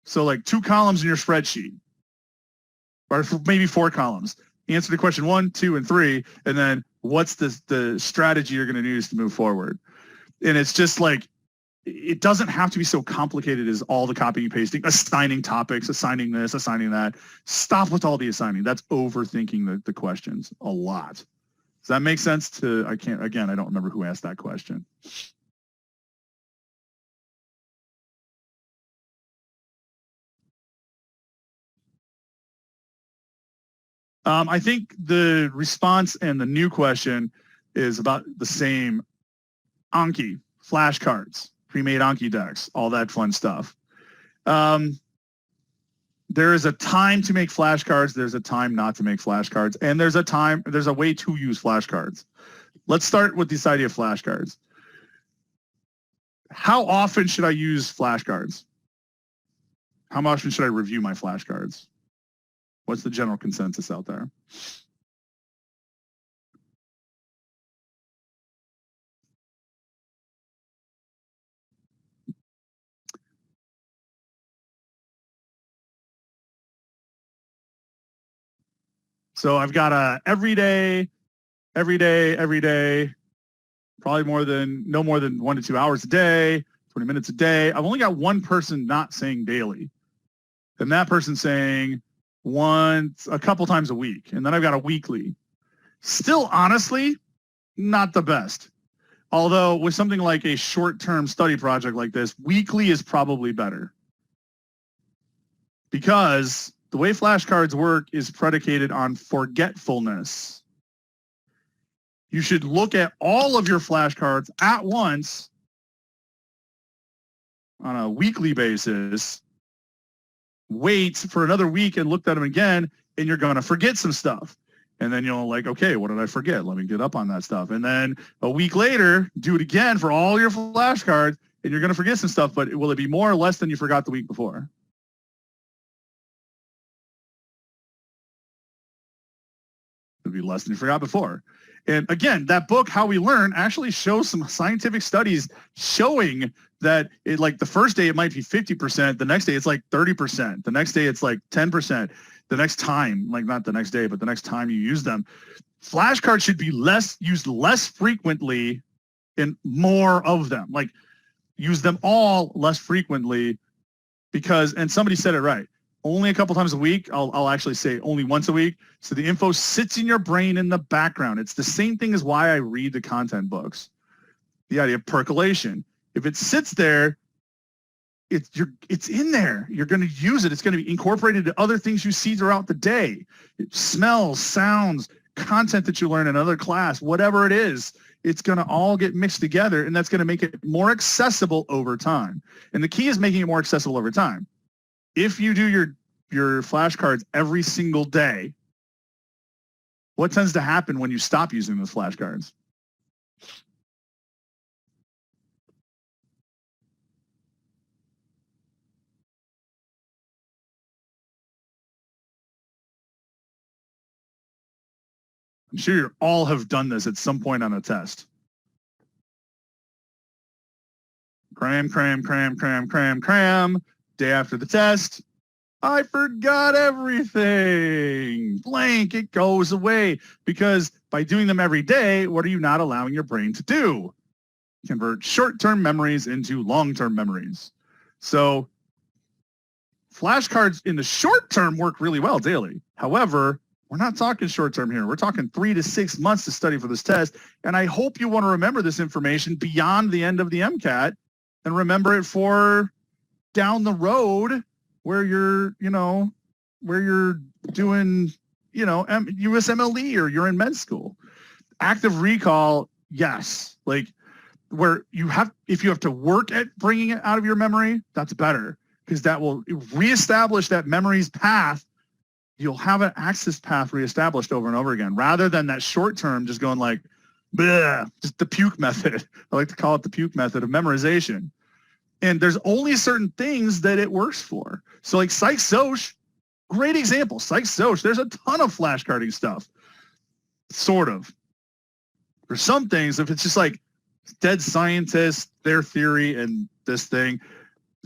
So like 2 columns in your spreadsheet, or maybe 4 columns. Answer the question 1, 2, and 3, and then what's the strategy you're going to use to move forward. And it's just like, it doesn't have to be so complicated as all the copying and pasting, assigning topics, assigning this, assigning that. Stop with all the assigning. That's overthinking the questions a lot. Does that make sense to, I don't remember who asked that question. I think the response and the new question is about the same. Anki, flashcards, pre-made Anki decks, all that fun stuff. There is a time to make flashcards. There's a time not to make flashcards. And there's a way to use flashcards. Let's start with this idea of flashcards. How often should I use flashcards? How often should I review my flashcards? What's the general consensus out there? So I've got a every day, probably no more than 1 to 2 hours a day, 20 minutes a day. I've only got one person not saying daily. And that person saying a couple times a week. And then I've got a weekly. Still, honestly, not the best. Although with something like a short-term study project like this, weekly is probably better. Because the way flashcards work is predicated on forgetfulness. You should look at all of your flashcards at once on a weekly basis, wait for another week and look at them again, and you're going to forget some stuff. And then you'll like, okay, what did I forget? Let me get up on that stuff. And then a week later, do it again for all your flashcards, and you're going to forget some stuff, but will it be more or less than you forgot the week before? It'll be less than you forgot before. And again, that book, How We Learn, actually shows some scientific studies showing that it, like the first day it might be 50%, the next day it's like 30%, the next day it's like 10%, the next time, like not the next day, but the next time you use them. Flashcards should be used less frequently and more of them. Like use them all less frequently because, and somebody said it right, only a couple times a week. I'll actually say only once a week. So the info sits in your brain in the background. It's the same thing as why I read the content books. The idea of percolation. If it sits there, it's in there. You're going to use it. It's going to be incorporated into other things you see throughout the day. Smells, sounds, content that you learn in another class, whatever it is, it's going to all get mixed together, and that's going to make it more accessible over time. And the key is making it more accessible over time. If you do your flashcards every single day, what tends to happen when you stop using those flashcards? I'm sure you all have done this at some point on a test. Cram. Day after the test, I forgot everything. Blank, it goes away. Because by doing them every day, what are you not allowing your brain to do? Convert short-term memories into long-term memories. So flashcards in the short term work really well daily. However, we're not talking short term here. We're talking 3 to 6 months to study for this test. And I hope you want to remember this information beyond the end of the MCAT and remember it for down the road where you're doing, USMLE or you're in med school. Active recall, yes. Like where if you have to work at bringing it out of your memory, that's better because that will reestablish that memory's path. You'll have an access path reestablished over and over again, rather than that short term just going like, bleh, just the puke method. I like to call it the puke method of memorization. And there's only certain things that it works for. So like Psych-Soc, great example. Psych-Soc, there's a ton of flashcarding stuff, sort of. For some things, if it's just like dead scientists, their theory and this thing,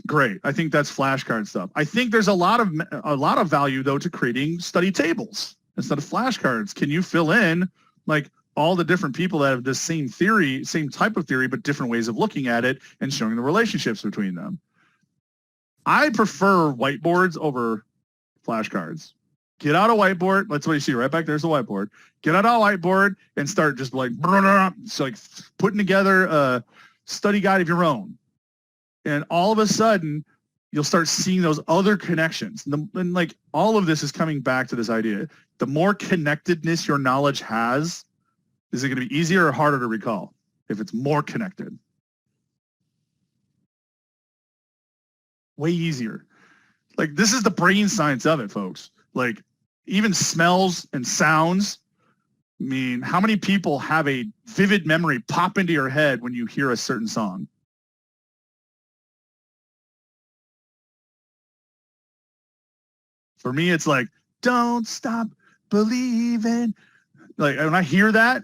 great. I think that's flashcard stuff. I think there's a lot of value though to creating study tables instead of flashcards. Can you fill in like all the different people that have this same theory, same type of theory, but different ways of looking at it and showing the relationships between them? I prefer whiteboards over flashcards. Get out a whiteboard. That's what you see right back there's the whiteboard. Get out a whiteboard and start just like, so like putting together a study guide of your own. And all of a sudden, you'll start seeing those other connections. And like all of this is coming back to this idea. The more connectedness your knowledge has, is it going to be easier or harder to recall if it's more connected? Way easier. Like this is the brain science of it, folks. Like even smells and sounds. I mean, how many people have a vivid memory pop into your head when you hear a certain song? For me, it's like, don't stop believing. Like when I hear that,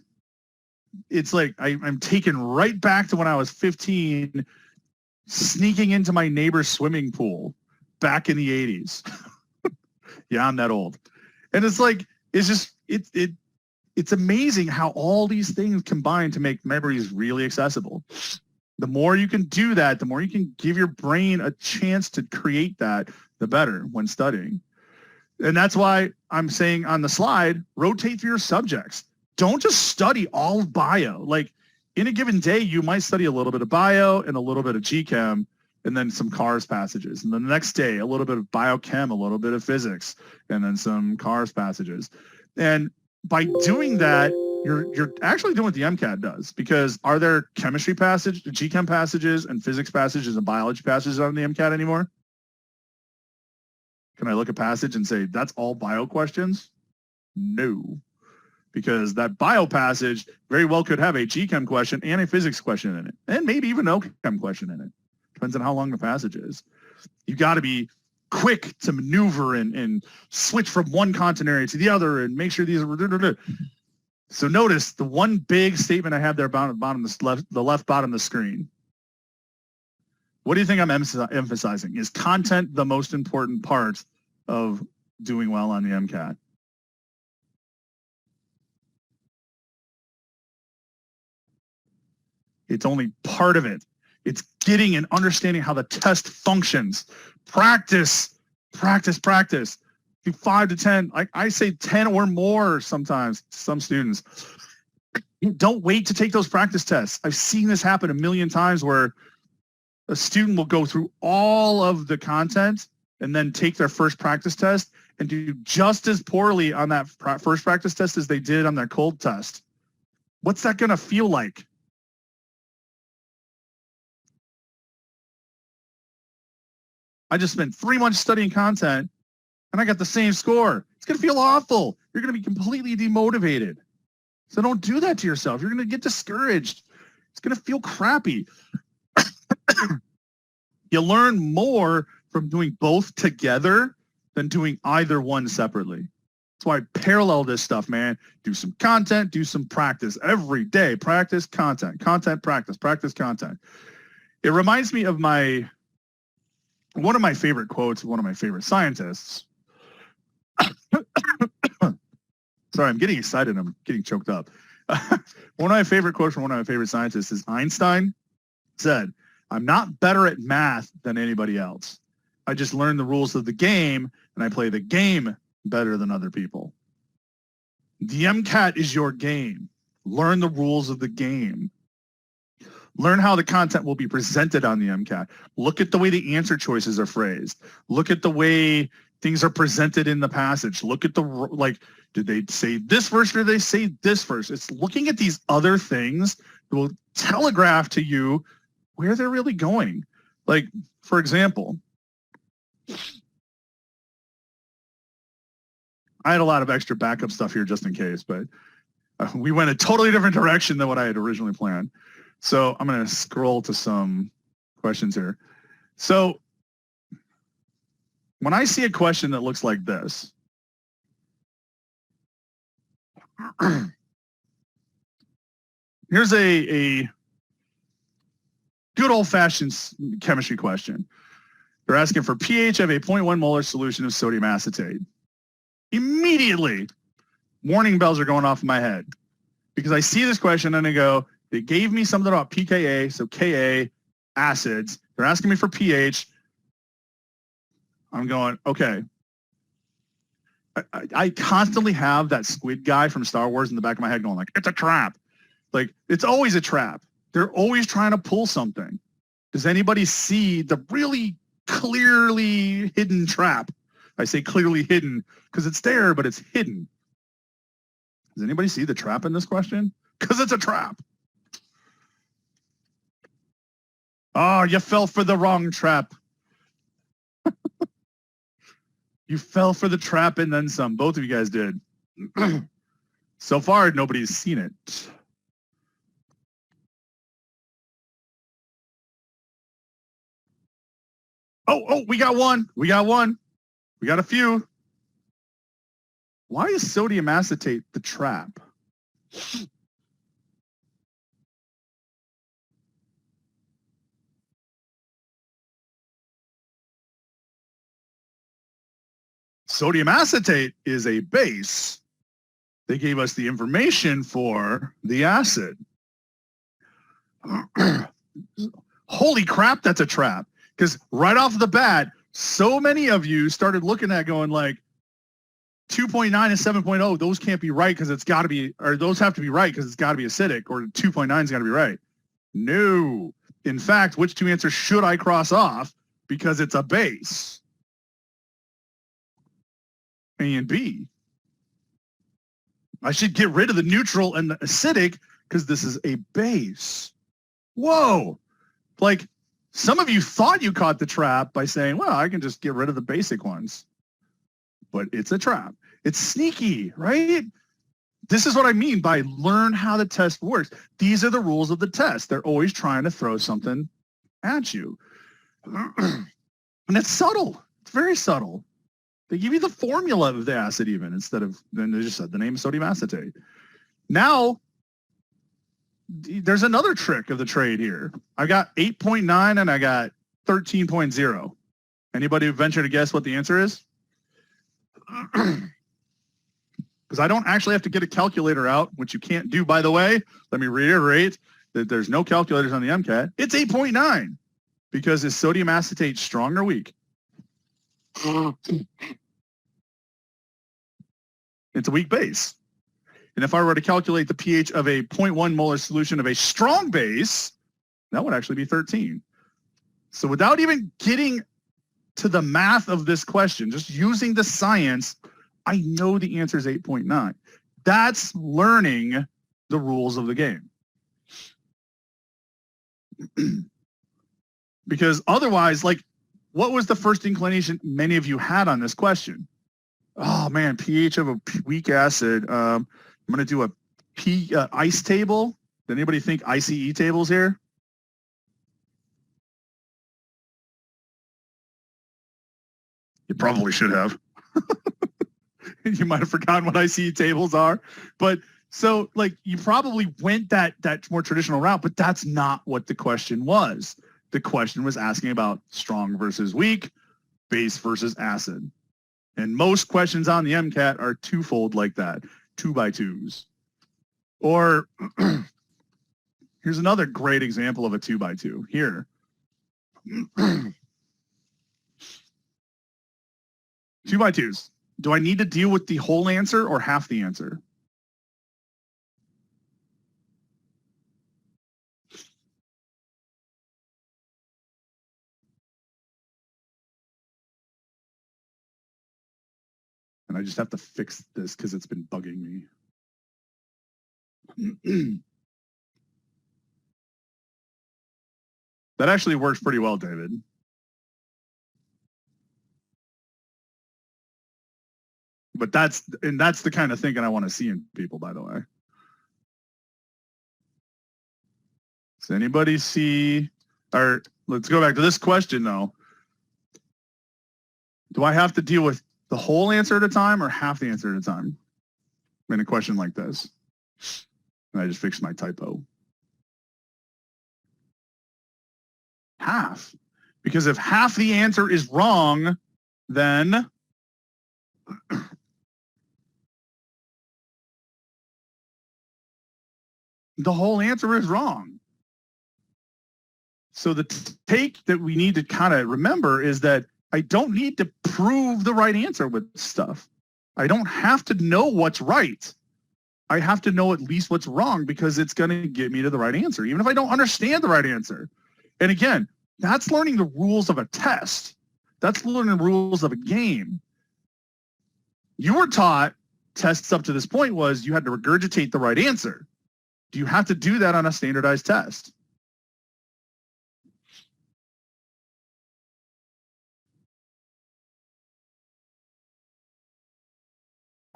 it's like I'm taken right back to when I was 15, sneaking into my neighbor's swimming pool back in the 80s. Yeah, I'm that old. And it's like, it's just, it's amazing how all these things combine to make memories really accessible. The more you can do that, the more you can give your brain a chance to create that, the better when studying. And that's why I'm saying on the slide, rotate through your subjects. Don't just study all of bio. Like in a given day, you might study a little bit of bio and a little bit of GChem and then some cars passages. And then the next day, a little bit of biochem, a little bit of physics, and then some cars passages. And by doing that, you're actually doing what the MCAT does, because are there chemistry passages, GChem passages, and physics passages and biology passages on the MCAT anymore? Can I look at passage and say, that's all bio questions? No, because that bio passage very well could have a GChem question and a physics question in it, and maybe even no chem question in it. Depends on how long the passage is. You got to be quick to maneuver and switch from one content area to the other and make sure these are. So notice the one big statement I have there bottom the left bottom of the screen. What do you think I'm emphasizing? Is content the most important part of doing well on the MCAT? It's only part of it. It's getting and understanding how the test functions. Practice, practice, practice. Do 5 to 10. I say 10 or more sometimes to some students. Don't wait to take those practice tests. I've seen this happen a million times where a student will go through all of the content and then take their first practice test and do just as poorly on that first practice test as they did on their cold test. What's that going to feel like? I just spent 3 months studying content and I got the same score. It's going to feel awful. You're going to be completely demotivated. So don't do that to yourself. You're going to get discouraged. It's going to feel crappy. You learn more from doing both together than doing either one separately. That's why I parallel this stuff, man. Do some content, do some practice every day. Practice, content, content, practice, practice, content. It reminds me of one of my favorite quotes of one of my favorite scientists. Sorry, I'm getting excited. I'm getting choked up. One of my favorite quotes from one of my favorite scientists is Einstein said, "I'm not better at math than anybody else. I just learned the rules of the game and I play the game better than other people." The MCAT is your game. Learn the rules of the game. Learn how the content will be presented on the MCAT. Look at the way the answer choices are phrased. Look at the way things are presented in the passage. Look at did they say this first or did they say this first? It's looking at these other things that will telegraph to you where they're really going. Like, for example, I had a lot of extra backup stuff here just in case, but we went a totally different direction than what I had originally planned. So I'm going to scroll to some questions here. So when I see a question that looks like this, Here's a good old-fashioned chemistry question. They're asking for pH of a 0.1 molar solution of sodium acetate. Immediately, warning bells are going off in my head because I see this question and I go, they gave me something about pKa, so Ka, acids. They're asking me for pH. I'm going, okay. I constantly have that squid guy from Star Wars in the back of my head going like, it's a trap. Like, it's always a trap. They're always trying to pull something. Does anybody see the really clearly hidden trap? I say clearly hidden because it's there, but it's hidden. Does anybody see the trap in this question? Because it's a trap. Oh, you fell for the wrong trap. You fell for the trap and then some. Both of you guys did. So far, nobody's seen it. Oh, we got one. We got one. We got a few. Why is sodium acetate the trap? Sodium acetate is a base. They gave us the information for the acid. Holy crap, that's a trap. Because right off the bat, so many of you started looking at going like 2.9 and 7.0, those can't be right because it's got to be, or those have to be right because it's got to be acidic, or 2.9 is got to be right. No. In fact, which two answers should I cross off? Because it's a base. A and B. I should get rid of the neutral and the acidic because this is a base. Whoa. Like, some of you thought you caught the trap by saying, well, I can just get rid of the basic ones. But it's a trap. It's sneaky, right? This is what I mean by learn how the test works. These are the rules of the test. They're always trying to throw something at you. And it's subtle. It's very subtle. They give you the formula of the acid even instead of, then they just said the name is sodium acetate. Now, there's another trick of the trade here. I got 8.9 and I got 13.0. Anybody venture to guess what the answer is? Because I don't actually have to get a calculator out, which you can't do, by the way. Let me reiterate that there's no calculators on the MCAT. It's 8.9 because is sodium acetate strong or weak? It's a weak base. And if I were to calculate the pH of a 0.1 molar solution of a strong base, that would actually be 13. So without even getting to the math of this question, just using the science, I know the answer is 8.9. That's learning the rules of the game. Because otherwise, like, what was the first inclination many of you had on this question? Oh man, pH of a weak acid. I'm going to do a ice table. Did anybody think ICE tables here? You probably should have. You might have forgotten what ICE tables are. But so like you probably went that more traditional route, but that's not what the question was. The question was asking about strong versus weak, base versus acid. And most questions on the MCAT are twofold like that, 2x2s. Or here's another great example of a 2x2 here. 2x2s. Do I need to deal with the whole answer or half the answer? And I just have to fix this because it's been bugging me. That actually works pretty well, David. But that's the kind of thinking I want to see in people, by the way. Does anybody see, or let's go back to this question though. Do I have to deal with the whole answer at a time or half the answer at a time in a question like this? And I just fixed my typo. half. Because if half the answer is wrong, then the whole answer is wrong. So the take that we need to kind of remember is that I don't need to prove the right answer with stuff. I don't have to know what's right. I have to know at least what's wrong because it's going to get me to the right answer, even if I don't understand the right answer. And again, that's learning the rules of a test. That's learning the rules of a game. You were taught tests up to this point was you had to regurgitate the right answer. Do you have to do that on a standardized test?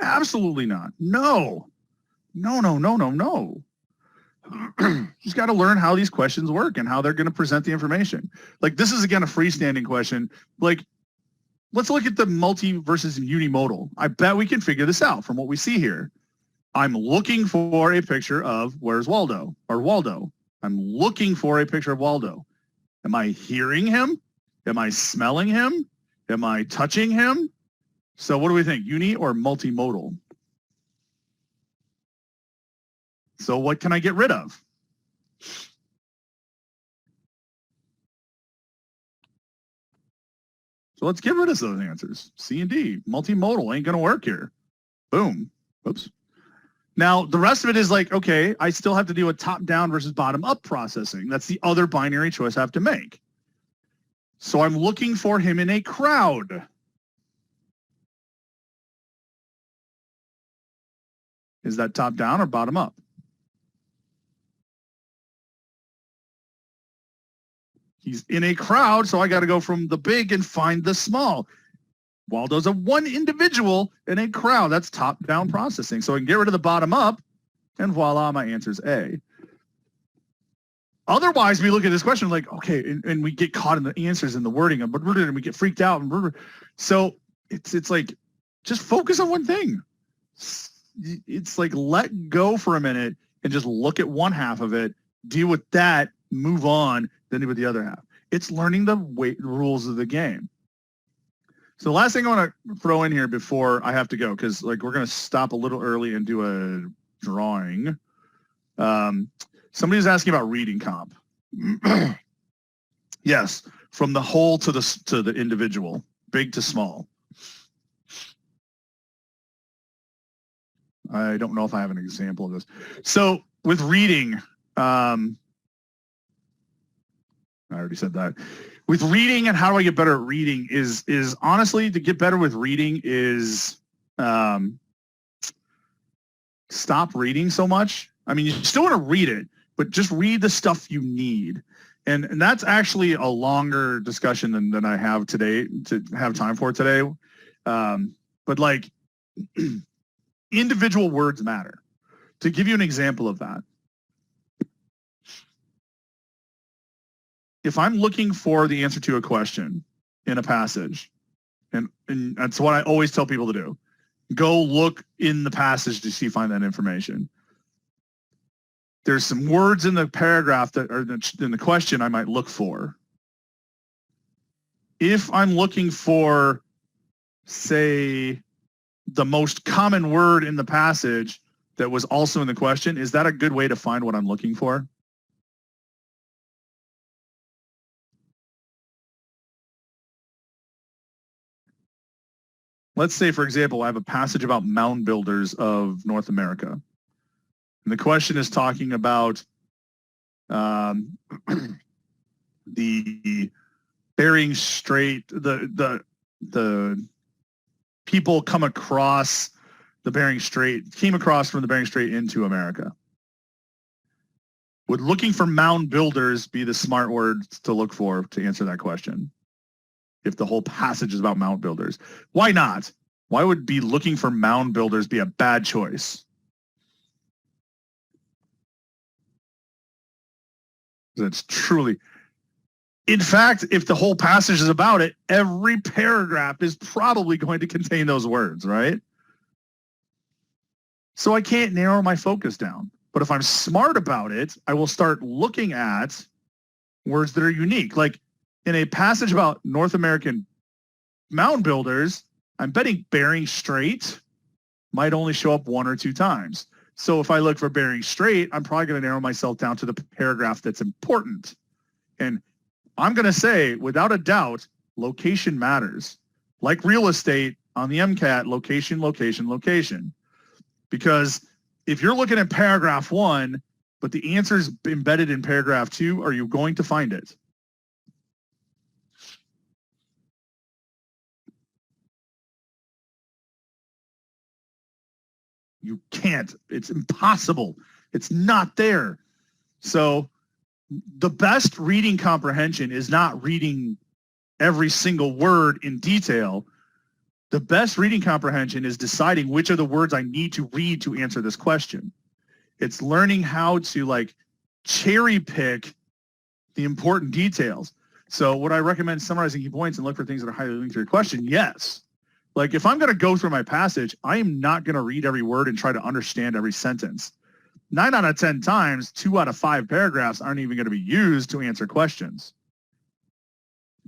Absolutely not. No. No. Just got to learn how these questions work and how they're going to present the information. Like this is, again, a freestanding question. Like, let's look at the multi versus unimodal. I bet we can figure this out from what we see here. I'm looking for a picture of where's Waldo or Waldo. I'm looking for a picture of Waldo. Am I hearing him? Am I smelling him? Am I touching him? So what do we think, uni or multimodal? So what can I get rid of? So let's get rid of those answers. C and D, multimodal ain't going to work here. Boom. Oops. Now, the rest of it is like, okay, I still have to deal with top-down versus bottom-up processing. That's the other binary choice I have to make. So I'm looking for him in a crowd. Is that top-down or bottom-up? He's in a crowd, so I got to go from the big and find the small. Waldo's a one individual in a crowd. That's top-down processing. So I can get rid of the bottom-up, and voila, my answer's A. Otherwise, we look at this question like, okay, and we get caught in the answers and the wording, and we get freaked out. So it's like, just focus on one thing. It's like, let go for a minute and just look at one half of it, deal with that, move on, then deal with the other half. It's learning the rules of the game. So the last thing I want to throw in here before I have to go, because like we're going to stop a little early and do a drawing. Somebody's asking about reading comp. Yes, from the whole to the individual, big to small. I don't know if I have an example of this. So with reading, I already said that. With reading and how do I get better at reading is honestly, to get better with reading is stop reading so much. I mean, you still want to read it, but just read the stuff you need. And that's actually a longer discussion than I have today to have time for today. But like individual words matter. To give you an example of that, if I'm looking for the answer to a question in a passage, and that's what I always tell people to do, go look in the passage to find that information. There's some words in the paragraph that are in the question I might look for. If I'm looking for, say, the most common word in the passage that was also in the question, is that a good way to find what I'm looking for? Let's say, for example, I have a passage about mound builders of North America. And the question is talking about the Bering Strait, the people come across the Bering Strait, came across from the Bering Strait into America. Would looking for mound builders be the smart word to look for to answer that question? If the whole passage is about mound builders. Why not? Why would be looking for mound builders be a bad choice? That's truly, in fact, if the whole passage is about it, every paragraph is probably going to contain those words, right? So I can't narrow my focus down. But if I'm smart about it, I will start looking at words that are unique. Like in a passage about North American mound builders, I'm betting Bering Strait might only show up 1 or 2 times. So if I look for Bering Strait, I'm probably going to narrow myself down to the paragraph that's important. And I'm going to say, without a doubt, location matters. Like real estate on the MCAT, location, location, location. Because if you're looking at paragraph 1, but the answer is embedded in paragraph 2, are you going to find it? You can't. It's impossible. It's not there. So the best reading comprehension is not reading every single word in detail. The best reading comprehension is deciding which are the words I need to read to answer this question. It's learning how to like cherry pick the important details. So would I recommend summarizing key points and look for things that are highly linked to your question? Yes. Like if I'm going to go through my passage, I am not going to read every word and try to understand every sentence. 9 out of 10 times, 2 out of 5 paragraphs aren't even going to be used to answer questions.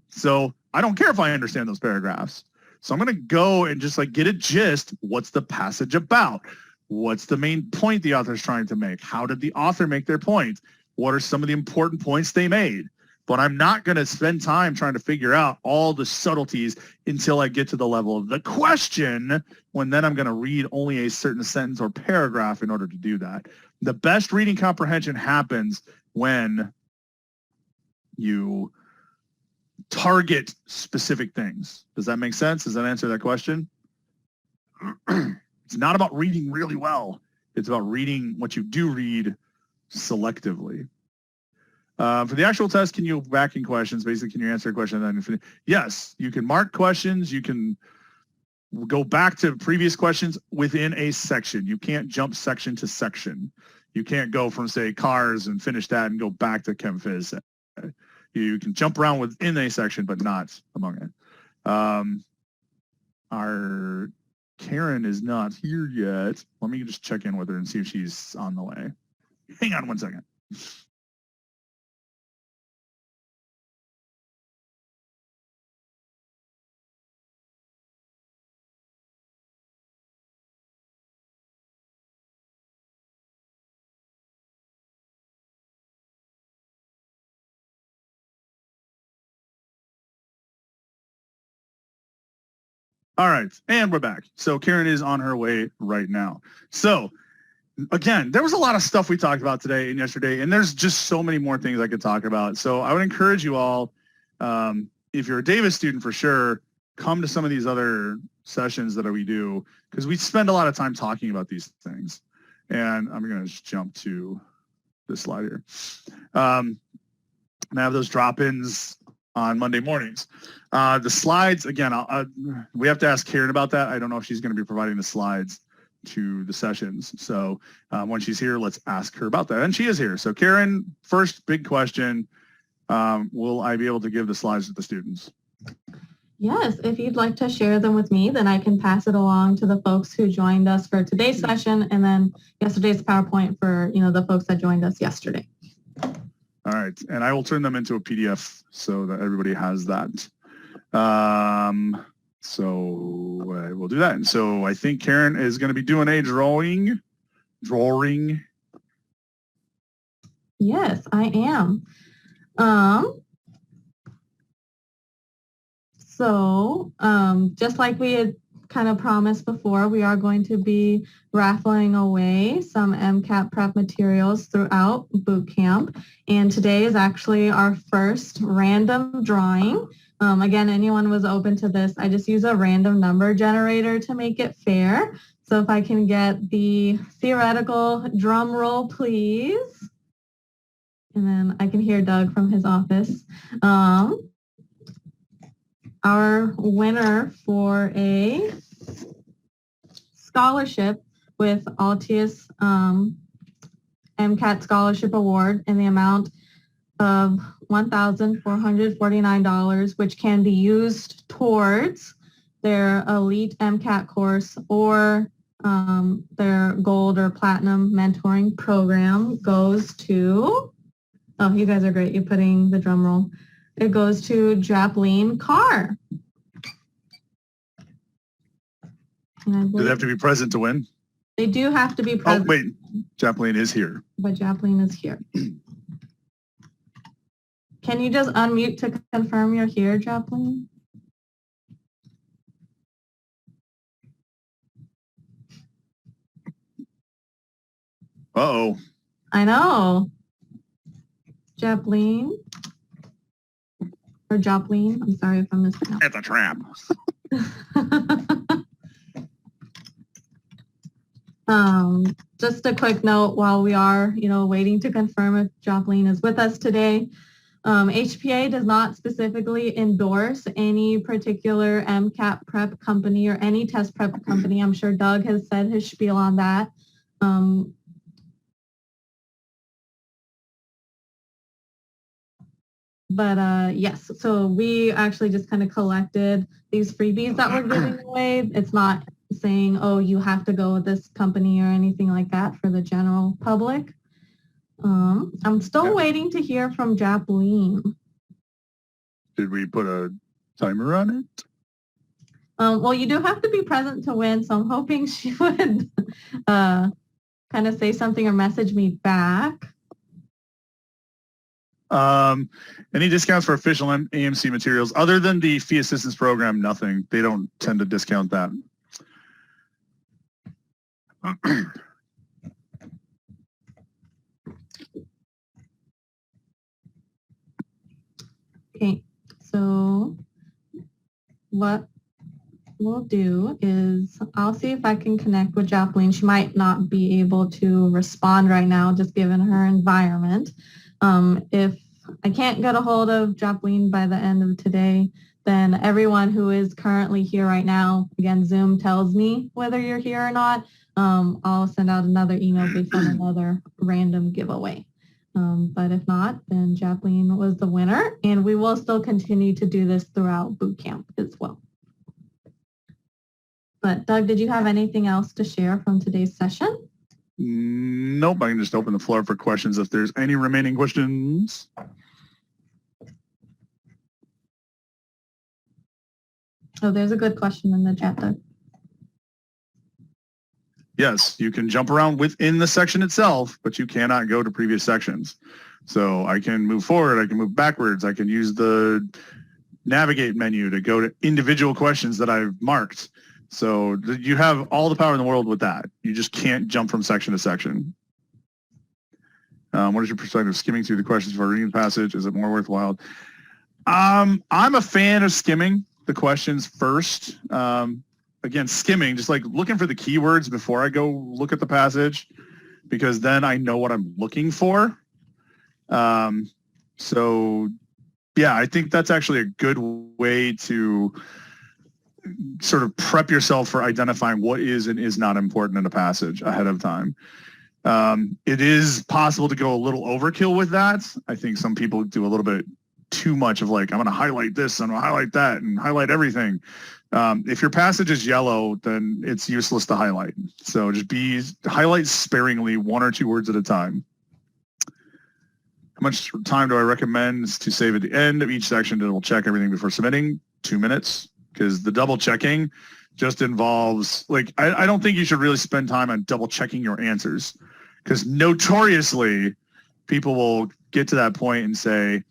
So I don't care if I understand those paragraphs. So I'm going to go and just like get a gist. What's the passage about? What's the main point the author's trying to make? How did the author make their point? What are some of the important points they made? But I'm not going to spend time trying to figure out all the subtleties until I get to the level of the question, when then I'm going to read only a certain sentence or paragraph in order to do that. The best reading comprehension happens when you target specific things. Does that make sense? Does that answer that question? It's not about reading really well. It's about reading what you do read selectively. For the actual test, can you go back in questions? Basically, can you answer a question? And then yes, you can mark questions. You can go back to previous questions within a section. You can't jump section to section. You can't go from, say, cars and finish that and go back to Chem Phys. You can jump around within a section, but not among it. Our Karen is not here yet. Let me just check in with her and see if she's on the way. Hang on one second. All right, and we're back. So Karen is on her way right now. So again, there was a lot of stuff we talked about today and yesterday, and there's just so many more things I could talk about. So I would encourage you all, if you're a Davis student for sure, come to some of these other sessions that we do, because we spend a lot of time talking about these things. And I'm going to just jump to this slide here. And I have those drop-ins on Monday mornings. The slides, again, we have to ask Karen about that. I don't know if she's going to be providing the slides to the sessions. So when she's here, let's ask her about that. And she is here. So Karen, first big question, will I be able to give the slides to the students? Yes, if you'd like to share them with me, then I can pass it along to the folks who joined us for today's session, and then yesterday's PowerPoint for the folks that joined us yesterday. All right, and I will turn them into a PDF so that everybody has that. So I will do that. And so I think Karen is going to be doing a drawing. Yes, I am. So just like we had kind of promised before, we are going to be raffling away some MCAT prep materials throughout boot camp. And today is actually our first random drawing. Again, anyone was open to this. I just use a random number generator to make it fair. So if I can get the theoretical drum roll, please. And then I can hear Doug from his office. Our winner for a scholarship with Altius MCAT Scholarship Award in the amount of $1,449, which can be used towards their elite MCAT course or their gold or platinum mentoring program, goes to Oh, you guys are great. You're putting the drum roll. It goes to Japleen Carr. Do they have to be present to win? They do have to be present. Oh, wait. Japleen is here. But Japleen is here. Can you just unmute to confirm you're here, Japleen? Uh-oh. I know. Japleen. Or Japleen. I'm sorry if I mispronounced. It's a trap. Just a quick note while we are, waiting to confirm if Japleen is with us today. HPA does not specifically endorse any particular MCAT prep company or any test prep company. I'm sure Doug has said his spiel on that. But yes, so we actually just kind of collected these freebies that we're giving away. It's not saying, oh, you have to go with this company or anything like that for the general public. I'm still waiting to hear from Japleen. Did we put a timer on it? Well, you do have to be present to win, so I'm hoping she would kind of say something or message me back. Any discounts for official AMC materials other than the fee assistance program? Nothing. They don't tend to discount that. Okay, so what we'll do is I'll see if I can connect with Japleen. She might not be able to respond right now, just given her environment. If I can't get a hold of Japleen by the end of today, then everyone who is currently here right now, again, Zoom tells me whether you're here or not. I'll send out another email based on another random giveaway. But if not, then Japleen was the winner, and we will still continue to do this throughout boot camp as well. But Doug, did you have anything else to share from today's session? Nope, I can just open the floor for questions if there's any remaining questions. Oh, there's a good question in the chat, Doug. Yes, you can jump around within the section itself, but you cannot go to previous sections. So I can move forward, I can move backwards, I can use the navigate menu to go to individual questions that I've marked. So you have all the power in the world with that. You just can't jump from section to section. What is your perspective of skimming through the questions for reading the passage? Is it more worthwhile? I'm a fan of skimming the questions first. Again, skimming, just like looking for the keywords before I go look at the passage, because then I know what I'm looking for. So yeah, I think that's actually a good way to sort of prep yourself for identifying what is and is not important in a passage ahead of time. It is possible to go a little overkill with that. I think some people do a little bit too much of like, I'm going to highlight this, I'm going to highlight that, and highlight everything. If your passage is yellow, then it's useless to highlight. So just highlight sparingly, 1 or 2 words at a time. How much time do I recommend to save at the end of each section to double check everything before submitting? 2 minutes, because the double checking just involves, like, I don't think you should really spend time on double checking your answers, because notoriously people will get to that point and say,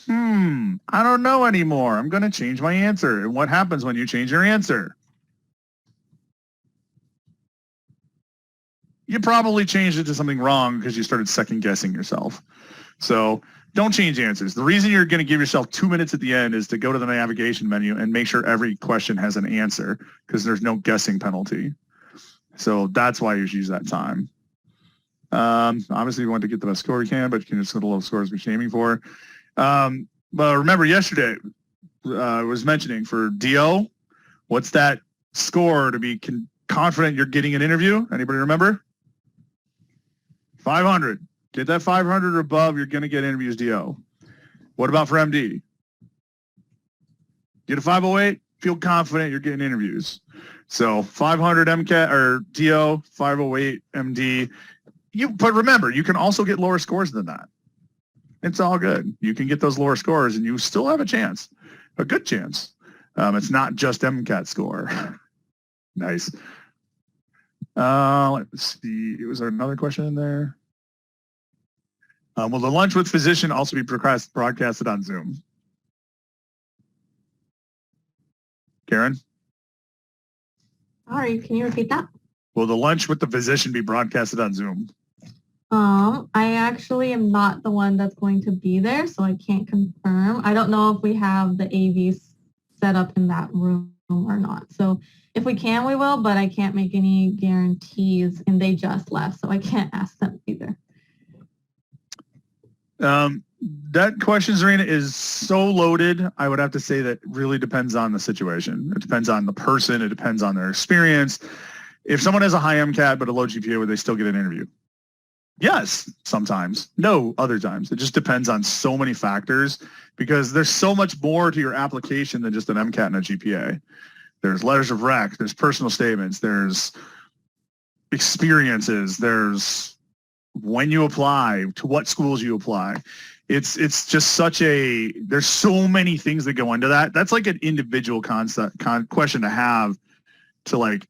I don't know anymore. I'm going to change my answer. And what happens when you change your answer? You probably changed it to something wrong because you started second guessing yourself. So don't change answers. The reason you're going to give yourself 2 minutes at the end is to go to the navigation menu and make sure every question has an answer, because there's no guessing penalty. So that's why you should use that time. Obviously, you want to get the best score you can, but you can just get the low scores we're aiming for. But remember yesterday, I was mentioning for DO, what's that score to be confident you're getting an interview? Anybody remember? 500. Get that 500 or above, you're going to get interviews DO. What about for MD? Get a 508, feel confident you're getting interviews. So 500 MCAT or DO, 508 MD. But remember, you can also get lower scores than that. It's all good. You can get those lower scores and you still have a chance, a good chance. It's not just MCAT score. Nice. Let's see. Was there another question in there? Will the lunch with physician also be broadcasted on Zoom? Karen? Sorry, can you repeat that? Will the lunch with the physician be broadcasted on Zoom? I actually am not the one that's going to be there, so I can't confirm. I don't know if we have the AVs set up in that room or not. So if we can, we will, but I can't make any guarantees, and they just left, so I can't ask them either. That question, Zarina, is so loaded. I would have to say that really depends on the situation. It depends on the person. It depends on their experience. If someone has a high MCAT but a low GPA, would they still get an interview? Yes, sometimes. No, other times. It just depends on so many factors because there's so much more to your application than just an MCAT and a GPA. There's letters of rec, there's personal statements, there's experiences, there's when you apply, to what schools you apply. It's just such a, there's so many things that go into that. That's like an individual question to have to, like,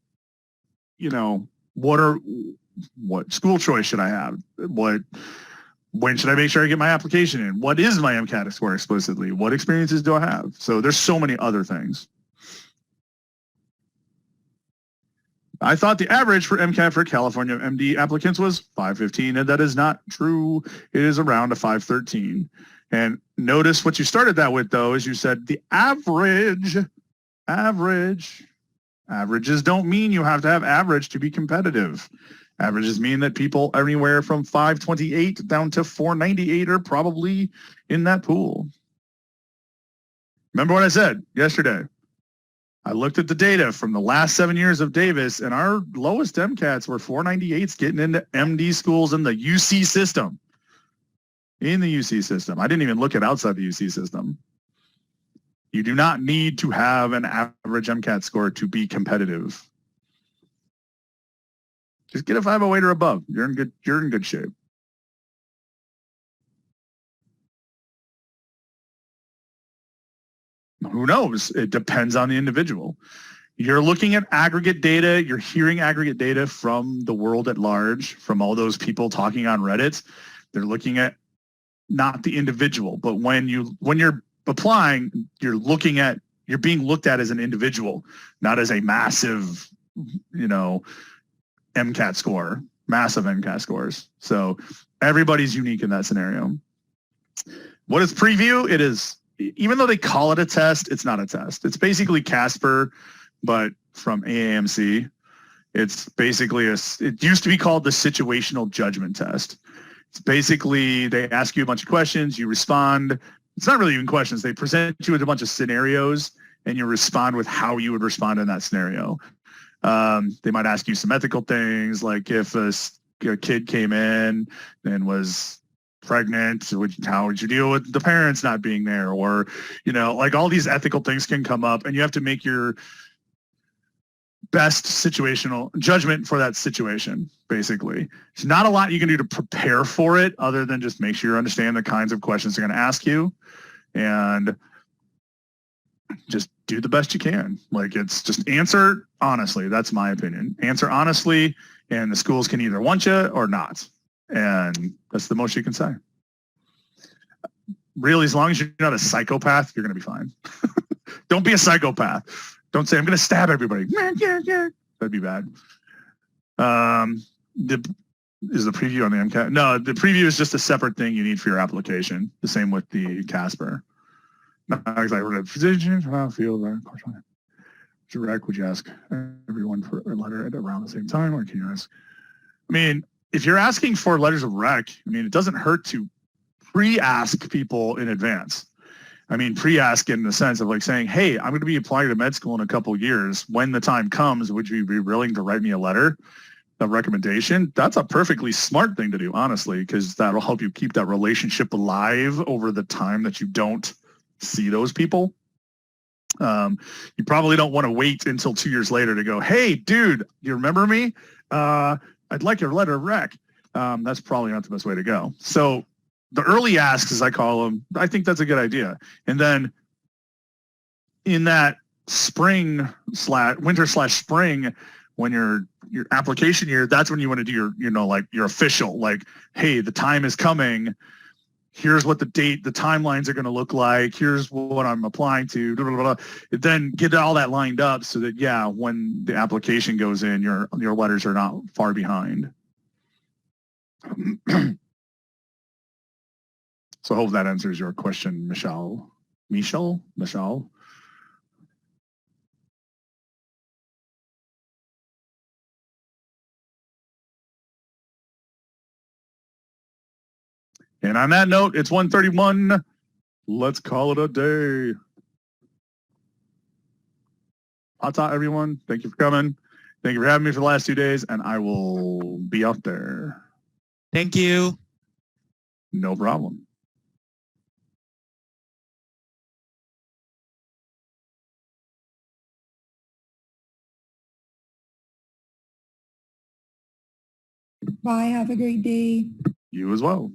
you know, what school choice should I have? When should I make sure I get my application in? What is my MCAT score explicitly? What experiences do I have? So there's so many other things. I thought the average for MCAT for California MD applicants was 515, and that is not true. It is around a 513. And notice what you started that with, though, is you said the average. Averages don't mean you have to have average to be competitive. Averages mean that people anywhere from 528 down to 498 are probably in that pool. Remember what I said yesterday? I looked at the data from the last 7 years of Davis, and our lowest MCATs were 498s getting into MD schools in the UC system. In the UC system. I didn't even look at outside the UC system. You do not need to have an average MCAT score to be competitive. Just get a 508 or above. You're in good shape. Who knows? It depends on the individual. You're looking at aggregate data. You're hearing aggregate data from the world at large, from all those people talking on Reddit. They're looking at not the individual, but when you're applying, you're being looked at as an individual, not as a massive, MCAT score, massive MCAT scores. So everybody's unique in that scenario. What is preview? It is, even though they call it a test, it's not a test. It's basically Casper, but from AAMC. It's basically it used to be called the situational judgment test. It's basically, they ask you a bunch of questions, you respond. It's not really even questions. They present you with a bunch of scenarios and you respond with how you would respond in that scenario. They might ask you some ethical things, like if a kid came in and was pregnant, how would you deal with the parents not being there? Or, like all these ethical things can come up and you have to make your best situational judgment for that situation, basically. There's not a lot you can do to prepare for it other than just make sure you understand the kinds of questions they're going to ask you and just do the best you can. Like, it's just answer honestly. That's my opinion. Answer honestly, and the schools can either want you or not. And that's the most you can say. Really, as long as you're not a psychopath, you're going to be fine. Don't be a psychopath. Don't say, I'm going to stab everybody. That'd be bad. Is the preview on the MCAT? No, the preview is just a separate thing you need for your application. The same with the Casper. Not exactly. Physician, field, question. Direct, would you ask everyone for a letter at around the same time, or can you ask? I mean, if you're asking for letters of rec, it doesn't hurt to pre-ask people in advance. Pre-ask in the sense of like saying, hey, I'm going to be applying to med school in a couple of years. When the time comes, would you be willing to write me a letter of recommendation? That's a perfectly smart thing to do, honestly, because that'll help you keep that relationship alive over the time that you don't see those people. You probably don't want to wait until 2 years later to go, hey, dude, you remember me? I'd like your letter of rec. That's probably not the best way to go. So the early asks, as I call them, I think that's a good idea. And then in that winter/spring, when your application year, that's when you want to do your official, like, hey, the time is coming. Here's what the timelines are going to look like. Here's what I'm applying to. Blah, blah, blah. Then get all that lined up so that, yeah, when the application goes in, your letters are not far behind. So I hope that answers your question, Michelle. Michelle? And on that note, it's 1:31. Let's call it a day. Hata, everyone. Thank you for coming. Thank you for having me for the last 2 days, and I will be out there. Thank you. No problem. Bye. Have a great day. You as well.